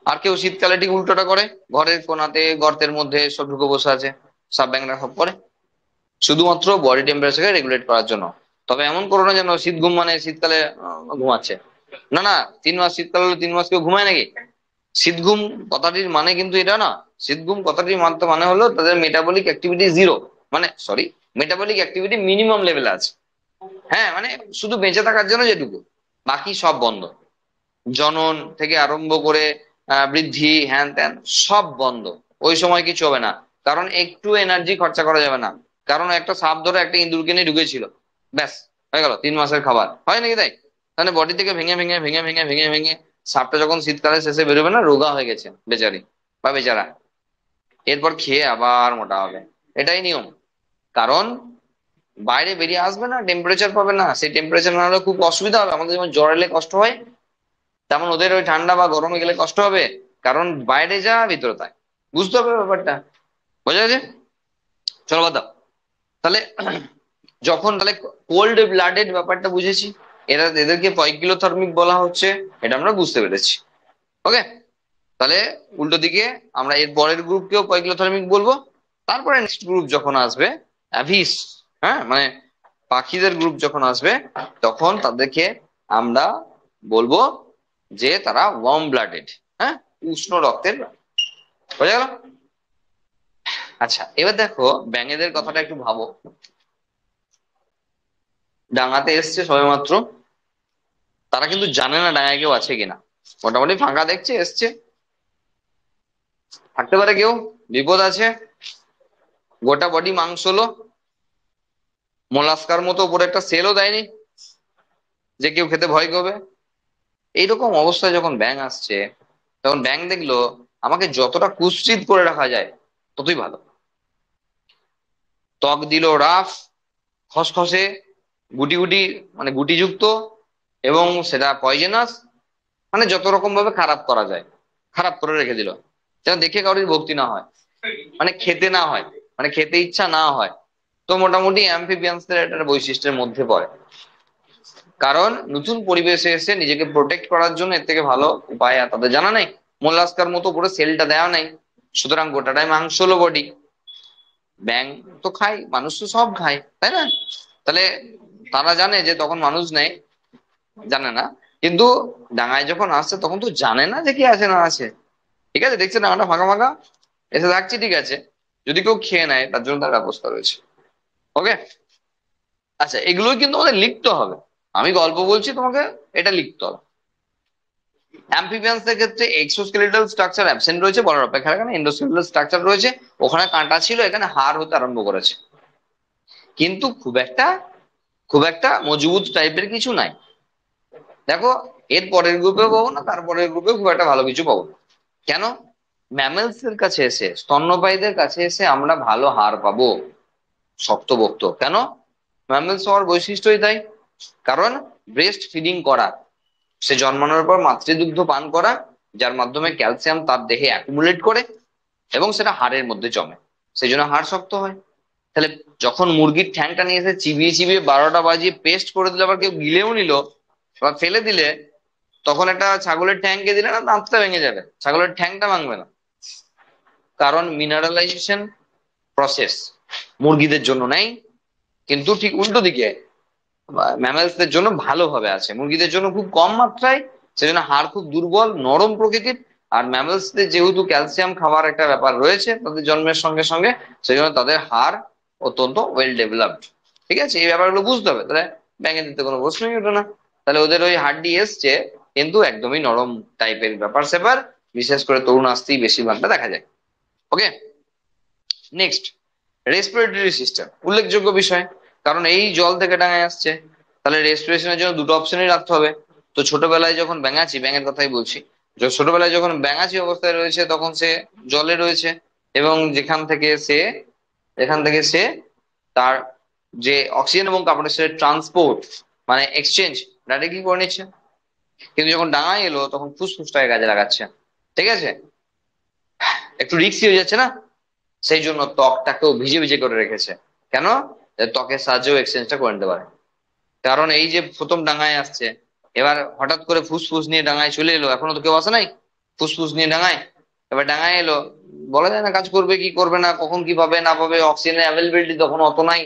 আর কেউ শীতকালে ঠিক উল্টোটা করে, ঘরের কোনাতে গর্তের মধ্যে সব ঢুকে বসে আছে, সাব ব্যাংরা সব করে, শুধুমাত্র বডি টেম্পারেচারকে রেগুলেট করার জন্য। তবে এমন করো না যেন শীত ঘুম মানে শীতকালে ঘুমাচ্ছে, না না, 3 মাস শীতকাল হলে 3 মাস কেউ ঘুমায় নাকি? শীত ঘুম কথাটির মানে কিন্তু এটা না। শীত ঘুম কথাটির মানে হলো তাদের মেটাবলিক অ্যাক্টিভিটি জিরো, মানে সরি, মেটাবলিক অ্যাক্টিভিটি মিনিমাম লেভেলে আছে। হ্যাঁ, মানে শুধু বেঁচে থাকার জন্য যেটুকু, বাকি সব বন্ধ। জনন থেকে আরম্ভ করে বৃদ্ধি হ্যান ত্যান সব বন্ধ। ওই সময় কিছু হবে না, কারণ একটু এনার্জি খরচা করা যাবে না। কারণ একটা সাপ ধরে একটা ইঁদুরকে নিয়ে ঢুকেছিল, ব্যাস হয়ে গেল 3 মাসের খাবার, হয় নাকি তাই? তাহলে বডি থেকে ভেঙে ভেঙে ভেঙে ভেঙে ভেঙে ভেঙে সাপটা যখন শীতকালে শেষে বেরোবে না, রোগা হয়ে গেছে বেচারি বা বেচারা, এরপর খেয়ে আবার মোটা হবে। এটাই নিয়ম। কারণ বাইরে বেরিয়ে আসবে না, টেম্পারেচার পাবে না, সেই টেম্পারেচার না হলে খুব অসুবিধা হবে। আমাদের যেমন জ্বর এলে কষ্ট হয়, তেমন ওদের ওই ঠান্ডা বা গরমে গেলে কষ্ট হবে। কারণ বাইরে যা ভিতরে তাই, বুঝতে হবে ব্যাপারটা। বোঝা গেছে? চলো বাদ দাও। তাহলে যখন তাহলে কোল্ড ব্লাডেড ব্যাপারটা বুঝেছি, এদেরকে পয়কিলোথার্মিক বলা হচ্ছে, এটা আমরা বুঝতে পেরেছি। ওকে, তাহলে উল্টো দিকে আমরা এর পরের গ্রুপকেও পয়কিলোথার্মিক বলবো। তারপরে নেক্সট গ্রুপ যখন আসবে অ্যাভিস, হ্যাঁ মানে পাখিদের গ্রুপ যখন আসবে, তখন তাদেরকে আমরা বলবো যে তারা ওয়ার্ম ব্লাডেড, হ্যাঁ, উষ্ণ রক্তের। বোঝা গেল? আচ্ছা, এবার দেখো ব্যাঙেদের কথাটা একটু ভাবো। ডাঙাতে এসছে সবেমাত্র, তারা কিন্তু জানে না ডাঙায় কেউ আছে কিনা। মোটামুটি ফাঁকা দেখছে, এসছে, থাকতে পারে কেউ, বিপদ আছে, গোটা বডি মাংস হলো, মোলাস্কার মতো উপরে একটা সেলও দেয়নি যে কেউ খেতে ভয় করবে। এইরকম অবস্থায় যখন ব্যাঙ আসছে, তখন ব্যাঙ দেখলো আমাকে যতটা কুৎসিত করে রাখা যায় ততই ভালো। ত্বক দিল রাফ, খসখসে, গুটি গুটি, মানে গুটিযুক্ত, এবং সেটা পয়জেনাস, মানে যত রকম ভাবে খারাপ করা যায় খারাপ করে রেখে দিল, যেন দেখে কারোর ভক্তি না হয়, মানে খেতে না হয়, মানে খেতে ইচ্ছা না হয়। তো মোটামুটি অ্যাম্ফিবিয়ান্সদের একটা বৈশিষ্ট্যের মধ্যে পড়ে। কারণ নতুন পরিবেশে এসে নিজেকে প্রোটেক্ট করার জন্য এর থেকে ভালো উপায় আর তাদের জানা নেই। মোল্লাস্কার মতো পুরো সেলটা দেওয়া নেই, সুতরাং গোটাটাই মাংস হলো বডি। ব্যাং তো খায়, মানুষ তো সব খায়, তাই না? তাহলে তারা জানে যে তখন মানুষ নেই, জানে না। কিন্তু ডাঙায় যখন আসছে তখন তো জানে না যে কি আছে না আছে। ঠিক আছে, দেখছে ডাঙাটা ফাঁকা ফাঁকা, এসে থাকছে, ঠিক আছে, যদি কেউ খেয়ে নেয় তার জন্য তার ব্যবস্থা রয়েছে। ওকে, আচ্ছা, এগুলোই কিন্তু আমাদের লিখতে হবে। আমি গল্প বলছি তোমাকে, এটা লিখতে হবে। অ্যাম্ফিবিয়ান্সদের ক্ষেত্রে এক্সোস্কেলেটাল স্ট্রাকচার অ্যাবসেন্ট রয়েছে বলার অপেক্ষা রাখে না, এন্ডোস্কেলেটাল স্ট্রাকচার রয়েছে। ওখানে কাঁটা ছিল, এখানে হাড় হতে আরম্ভ করেছে, কিন্তু খুব একটা মজবুত টাইপের কিছু নাই। দেখো, এর পরের গ্রুপে পাবো না, তারপরের গ্রুপে খুব একটা ভালো কিছু পাবো না। কেন? ম্যামেলস এর কাছে এসে, স্তন্যপায়ীদের কাছে এসে আমরা ভালো হাড় পাবো, শক্তপোক্ত। কেন? ম্যামেলস হওয়ার বৈশিষ্ট্যই তাই। কারণ ব্রেস্ট ফিডিং করা, সে জন্মানোর পর মাতৃদুগ্ধ পান করা, যার মাধ্যমে ক্যালসিয়াম তার দেহে অ্যাকুমুলেট করে এবং সেটা হাড়ের মধ্যে জমে, সেই জন্য হাড় শক্ত হয়। তাহলে যখন মুরগির ঠ্যাংটা নিয়ে এসে চিবিয়ে চিবিয়ে 12টা বাজিয়ে পেস্ট করে দিলে, আবার কেউ গিলেও নিল বা ফেলে দিলে, তখন একটা ছাগলের ঠ্যাংকে দিলে না দাঁতটা ভেঙে যাবে, ছাগলের ঠ্যাংটা ভাঙবে না। কারণ মিনারেলাইজেশন প্রসেস মুরগিদের জন্য নেই, কিন্তু ঠিক উল্টো দিকে ম্যামেলসদের জন্য ভালোভাবে আছে, মুরগিদের জন্য খুব কম মাত্রায়। সেজন্য হাড় খুব দুর্বল নরম প্রকৃতির। আর ম্যামেলসদের যেহেতু ক্যালসিয়াম খাওয়ার একটা ব্যাপার রয়েছে তাদের জন্মের সঙ্গে সঙ্গে, সেই জন্য তাদের হাড় অত্যন্ত ওয়েল ডেভেলপড। ঠিক আছে, এই ব্যাপারগুলো বুঝতে হবে, তাহলে ব্যাঙে দিতে কোনো প্রশ্নই ওঠে না। তাহলে ওদের ওই হাড্ডি এসছে, কিন্তু একদমই নরম টাইপের ব্যাপার স্যাপার, বিশেষ করে তরুণ আসতেই বেশিরভাগটা দেখা যায়। ওকে, নেক্সট, রেসপিরেটরি সিস্টেম উল্লেখযোগ্য বিষয়, কারণ এই জল থেকে ডাঙায় আসছে। তাহলে রেসপিরেশনের জন্য দুটো অপশনই রাখতে হবে। তো ছোটবেলায় যখন ব্যাঙাচি, ব্যাঙের কথাই বলছি, ছোটবেলায় যখন ব্যাঙাচি অবস্থায় রয়েছে তখন সে জলে রয়েছে, এবং যেখান থেকে সে তার যে অক্সিজেন এবং কার্বন ডাই অক্সাইডের ট্রান্সপোর্ট, মানে এক্সচেঞ্জ, ডাইরেক্টলি করে নিচ্ছে। কিন্তু যখন ডাঙায় এলো তখন ফুসফুসটাকে কাজে লাগাচ্ছে। ঠিক আছে, একটু রিস্কি হয়ে যাচ্ছে না, সেই জন্য ত্বকটাকেও ভিজে ভিজে করে রেখেছে। কেন? যাতে ত্বকের সাহায্যেও এক্সচেঞ্জটা করে নিতে পারে। কারণ এই যে প্রথম ডাঙায় আসছে, এবার হঠাৎ করে ফুসফুস নিয়ে ডাঙায় চলে এলো, এখনো তো কেউ আসে নাই ফুসফুস নিয়ে ডাঙায়। এবার ডাঙায় এলো, বলা যায় না কাজ করবে কি করবে না, কখন কি পাবে না পাবে, অক্সিজেনের অ্যাভেলেবিলিটি তখন অত নাই,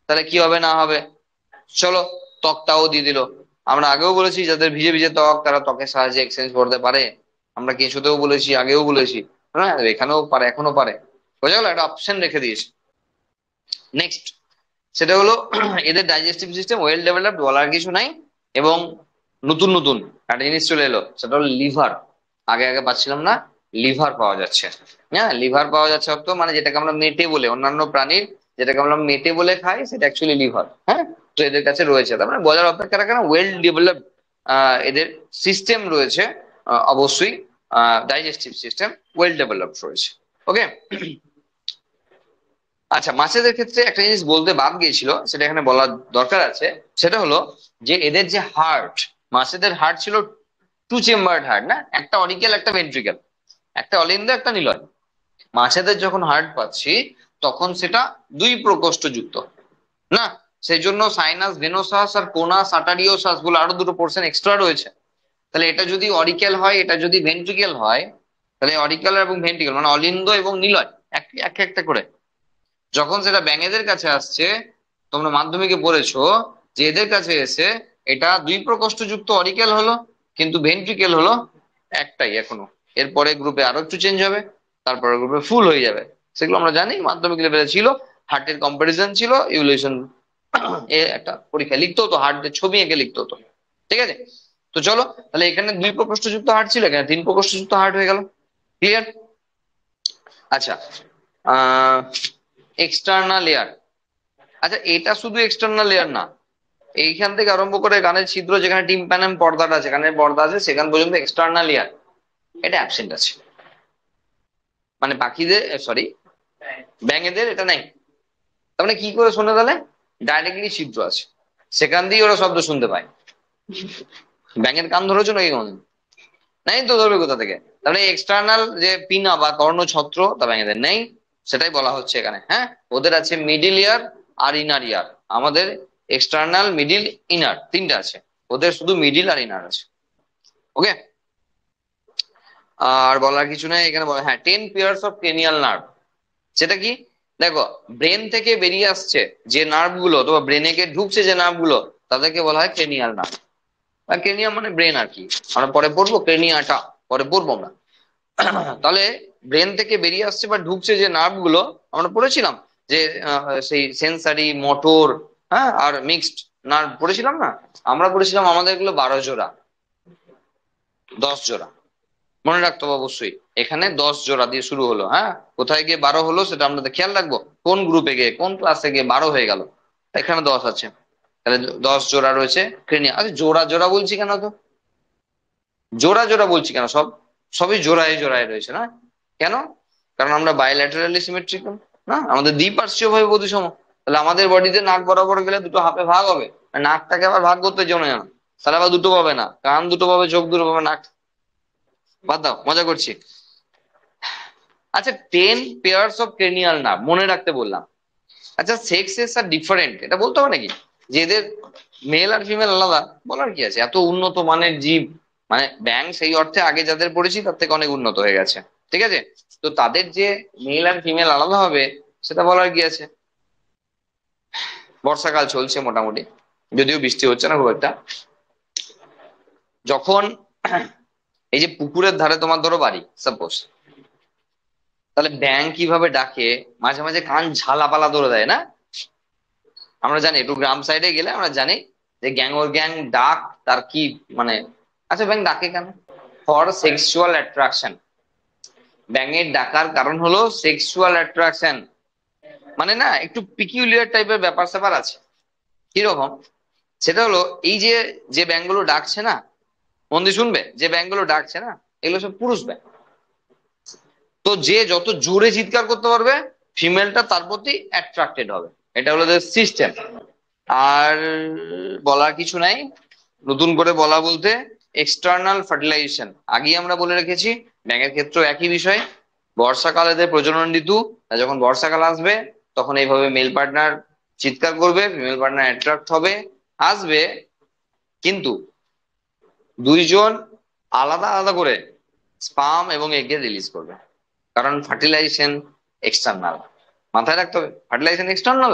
তাহলে কি হবে না হবে। চলো, ত্বকটাও দিয়ে দিল। আমরা আগেও বলেছি যাদের ভিজে ভিজে ত্বক তারা ত্বকের সাহায্যে এক্সচেঞ্জ করতে পারে, আমরা কিছুতেও বলেছি, আগেও বলেছি, হ্যাঁ এখানেও পারে, এখনো পারে। বোঝা গেল, একটা অপশন রেখে দিয়েছি। নেক্সট, সেটা হলো এদের ডাইজেস্টিভ সিস্টেম ওয়েল ডেভেলপড, বলার কিছু নাই। এবং নতুন নতুন একটা জিনিস চলে এলো, সেটা হলো লিভার। আগে আগে পাচ্ছিলাম না, লিভার পাওয়া যাচ্ছে। হ্যাঁ, লিভার পাওয়া যাচ্ছে অর্থ মানে যেটাকে আমরা মেটে বলে, অন্যান্য প্রাণীর যেটাকে আমরা মেটে বলে খাই সেটা অ্যাকচুয়ালি লিভার। হ্যাঁ, তো এদের কাছে রয়েছে, তার মানে বলার অপেক্ষা রাখে না, ওয়েল ডেভেলপড এদের সিস্টেম রয়েছে। অবশ্যই ডাইজেস্টিভ সিস্টেম ওয়েল ডেভেলপড রয়েছে। ওকে। আচ্ছা, মাছেদের ক্ষেত্রে একটা জিনিস বলতে বাদ গিয়েছিল, সেটা এখানে বলার দরকার আছে। সেটা হলো যে এদের যে হার্ট, মাছেদের হার্ট ছিল টু চেম্বার্ড হার্ট, না, একটা অরিকেল একটা ভেন্ট্রিকেল, একটা অলিন্দ একটা নিলয়। মাছেদের যখন হার্ট পাচ্ছি তখন সেটা দুই প্রকোষ্ঠ যুক্ত, না, সেই জন্য সাইনাস ভেনোসাস আর কোনাস আর্টারিওসাস গুলো আরো দুটো পোর্শন এক্সট্রা রয়েছে। তাহলে এটা যদি অরিকেল হয়, এটা যদি ভেন্ট্রিকেল হয়, তাহলে অরিকেল এবং ভেন্ট্রিকেল মানে অলিন্দ এবং নিলয় এক একটা করে যখন সেটা ব্যাঙেদের কাছে আসছে, তোমরা মাধ্যমিকে পড়েছো যে এদের কাছে এসে এটা দুই প্রকোষ্ঠ যুক্ত অরিকেল হলো, কিন্তু ভেন্ট্রিকেল হলো একটাই এখনো। এরপরে গ্রুপে আরো একটু চেঞ্জ হবে, তারপরে গ্রুপে ফুল হয়ে যাবে। সেগুলো আমরা জানি, মাধ্যমিক লেভেলে ছিল, হার্টের কম্পারিজন ছিল, ইভলিউশন এ একটা পরীক্ষা লিখতে হতো, হার্টের ছবি এঁকে লিখতে হতো। ঠিক আছে, তো চলো, তাহলে এখানে দুই প্রকোষ্ঠ যুক্ত হার্ট ছিল, এখানে তিন প্রকোষ্ঠ যুক্ত হার্ট হয়ে গেল। ক্লিয়ার? আচ্ছা, আহ এক্সটার্নাল লেয়ার। আচ্ছা, এটা শুধু এক্সটার্নাল লেয়ার না, এইখান থেকে আরম্ভ করে গানের ছিদ্র, যেখানে টিম্প্যানাম পর্দাটা আছে, গানের পর্দা আছে, সেখান পর্যন্ত এক্সটার্নাল লেয়ার এটা অ্যাবসেন্ট আছে। মানে পাখিদের, সরি, ব্যাঙেদের এটা নাই। তার মানে কি করে শোনে তাহলে? ডাইরেক্টলি ছিদ্র আছে, সেখান দিয়ে ওরা শব্দ শুনতে পায়। ব্যাঙের কান ধরেছো নাকি কোনদিন? নাই তো, ধরবে কোথা থেকে? তাহলে এক্সটার্নাল যে পিনা বা কর্ণছত্র তা ব্যাঙেদের নেই, সেটাই বলা হচ্ছে এখানে। হ্যাঁ, ওদের আছে মিডিল ইয়ার আর ইনার ইয়ার। আমাদের এক্সটার্নাল, মিডিল, ইনার তিনটা আছে, ওদের শুধু মিডিল আর ইনার আছে। ওকে, আর বলার কিছু নাই এখানে বলা, হ্যাঁ, 10 পেয়ার্স অফ ক্রেনিয়াল নার্ভ। সেটা কি? দেখো, ব্রেন থেকে বেরিয়ে আসছে যে নার্ভ গুলো, অথবা ব্রেনে গিয়ে ঢুকছে যে নার্ভ গুলো, তাদেরকে বলা হয় ক্রেনিয়াল নার্ভ। আর ক্রেনিয়াম মানে ব্রেন আর কি, আমরা পরে পড়বো, ক্রেনিয়াটা পরে পড়বো আমরা। তাহলে ব্রেন থেকে বেরিয়ে আসছে বা ঢুকছে যে নার্ভ গুলো, আমরা পড়েছিলাম যে সেই সেন্সারি, মোটর, হ্যাঁ, আর মিক্সড নার্ভ পড়েছিলাম না? আমরা পড়েছিলাম আমাদের গুলো 12 জোড়া, 10 জোড়া, মনে রাখতে হবে অবশ্যই। এখানে 10 জোড়া দিয়ে শুরু হলো, হ্যাঁ, কোথায় গিয়ে 12 হলো সেটা আমরা খেয়াল রাখবো, কোন গ্রুপে গিয়ে কোন ক্লাসে গিয়ে 12 হয়ে গেল। এখানে 10 আছে, তাহলে 10 জোড়া রয়েছে ক্রেনিয়া। আচ্ছা, জোড়া জোড়া বলছি কেন তো? জোড়া জোড়া বলছি কেন? সবই জোড়ায় জোড়ায় রয়েছে না? কেন? কারণ আমরা বাইল্যাটারালি সিমেট্রিক্যাল, না, আমাদের দ্বিপার্শ্বীয় ভাবে প্রতিসম। তাহলে আমাদের বডিতে নাক বরাবর গেলে দুটো হাফে ভাগ হবে, আর নাকটাকে আবার ভাগ করতে যেও না যেন, তাহলে আবার দুটো পাবে না, কান দুটো পাবে, চোখ দুটো পাবে, নাক। বাদ দাও, মজা করছি। আচ্ছা, 10 পেয়ার্স অফ ক্রেনিয়াল নার্ভ মনে রাখতে বললাম। আচ্ছা, সেক্সেস আর ডিফারেন্ট এটা বলতে হবে নাকি? যে এদের মেল আর ফিমেল আলাদা, বলার কি আছে? এত উন্নত মানের জীব, মানে ব্যাং সেই অর্থে আগে যাদের পড়েছি তার থেকে অনেক উন্নত হয়ে গেছে। ঠিক আছে, তো তাদের যে মেল আর ফিমেল আলাদা হবে সেটা বলার কি আছে? বর্ষাকাল চলছে মোটামুটি, যদিও বৃষ্টি হচ্ছে না খুব একটা। যখন এই যে পুকুরের ধারে তোমার ধরো বাড়ি সাপোজ, তাহলে ব্যাং কিভাবে ডাকে? মাঝে মাঝে কান ঝালাপালা ধরে দেয় না? আমরা জানি, একটু গ্রাম সাইডে গেলে আমরা জানি যে গ্যাং ওর গ্যাং ডাক তার কি মানে। আচ্ছা, ব্যাং ডাকে কেন? For sexual attraction. ব্যাঙের ডাকার কারণ হলো সেক্সুয়াল অ্যাট্রাকশন। মানে না, একটু পিকিউলিয়ার টাইপের ব্যাপার স্যাপার আছে। কিরকম? সেটা হলো এই যে যে ব্যাঙগুলো ডাকছে না, মন দিয়ে শুনবে, যে ব্যাঙগুলো ডাকছে না, এগুলো সব পুরুষ ব্যাঙ। তো যে যত জোরে চিৎকার করতে পারবে, ফিমেলটা তার প্রতি অ্যাট্রাক্টেড হবে। এটা হলো সিস্টেম। আর বলার কিছু নাই, নতুন করে বলা বলতে এক্সটার্নাল ফার্টিলাইজেশন আগেই আমরা বলে রেখেছি। ব্যাঙের ক্ষেত্রেও একই বিষয়। বর্ষাকালে এদের প্রজনন ঋতু, আর যখন বর্ষাকাল আসবে তখন এইভাবে মেল পার্টনার চিৎকার করবে, ফিমেল পার্টনার অ্যাট্রাক্ট হবে, আসবে, কিন্তু দুইজন আলাদা আলাদা করে স্পাম এবং এগকে রিলিজ করবে, কারণ ফার্টিলাইজেশন এক্সটার্নাল। মাথায় রাখতে হবে, ফার্টিলাইজেশন এক্সটার্নাল,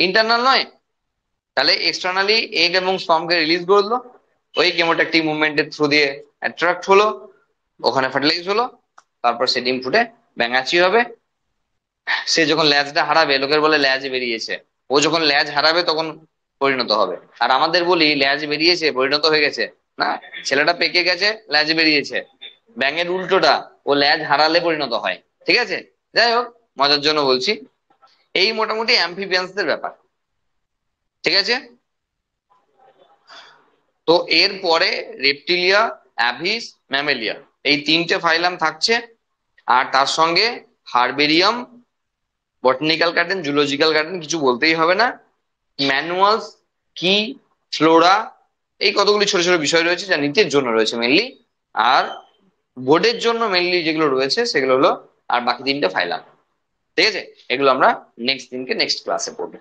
ইন্টারনাল নয়। তাহলে এক্সটার্নালি এগ এবং স্পার্মকে রিলিজ করলো, ওই কেমোট্যাকটিক মুভমেন্টের থ্রু দিয়ে অ্যাট্রাক্ট হলো, ওখানে ফার্টিলাইজ হলো, তারপর সে ডিম ফুটে ব্যাঙাচি হবে। সে যখন ল্যাজটা হারাবে, লোকের বলে ল্যাজ বেরিয়েছে, ও যখন ল্যাজ হারাবে তখন পরিণত হবে। আর আমাদের বলি ল্যাজ বেরিয়েছে, পরিণত হয়ে গেছে, না, ছেলেটা পেকে গেছে, ল্যাজ বেরিয়েছে। ব্যাঙের উল্টোটা, ও ল্যাজ হারালে পরিণত হয়। ঠিক আছে, যাই হোক, মজার জন্য বলছি। এই মোটামুটি অ্যাম্ফিবিয়ান্সদের ব্যাপার। ঠিক আছে, তো এর পরে রেপটিলিয়া, অ্যাভিস, ম্যামেলিয়া, এই তিনটে ফাইলাম থাকছে। আর তার সঙ্গে herbarium, botanical garden, zoological garden, কিছু বলতেই হবে না। ম্যানুয়ালস কি, ফ্লোরা, এই কতগুলি ছোট ছোট বিষয় রয়েছে যা নিচের জন্য রয়েছে মেনলি। আর বোর্ডের জন্য মেনলি যেগুলো রয়েছে সেগুলো হলো আর বাকি তিনটে ফাইলাম। ঠিক আছে, এগুলো আমরা নেক্সট দিনকে নেক্সট ক্লাসে পড়বো।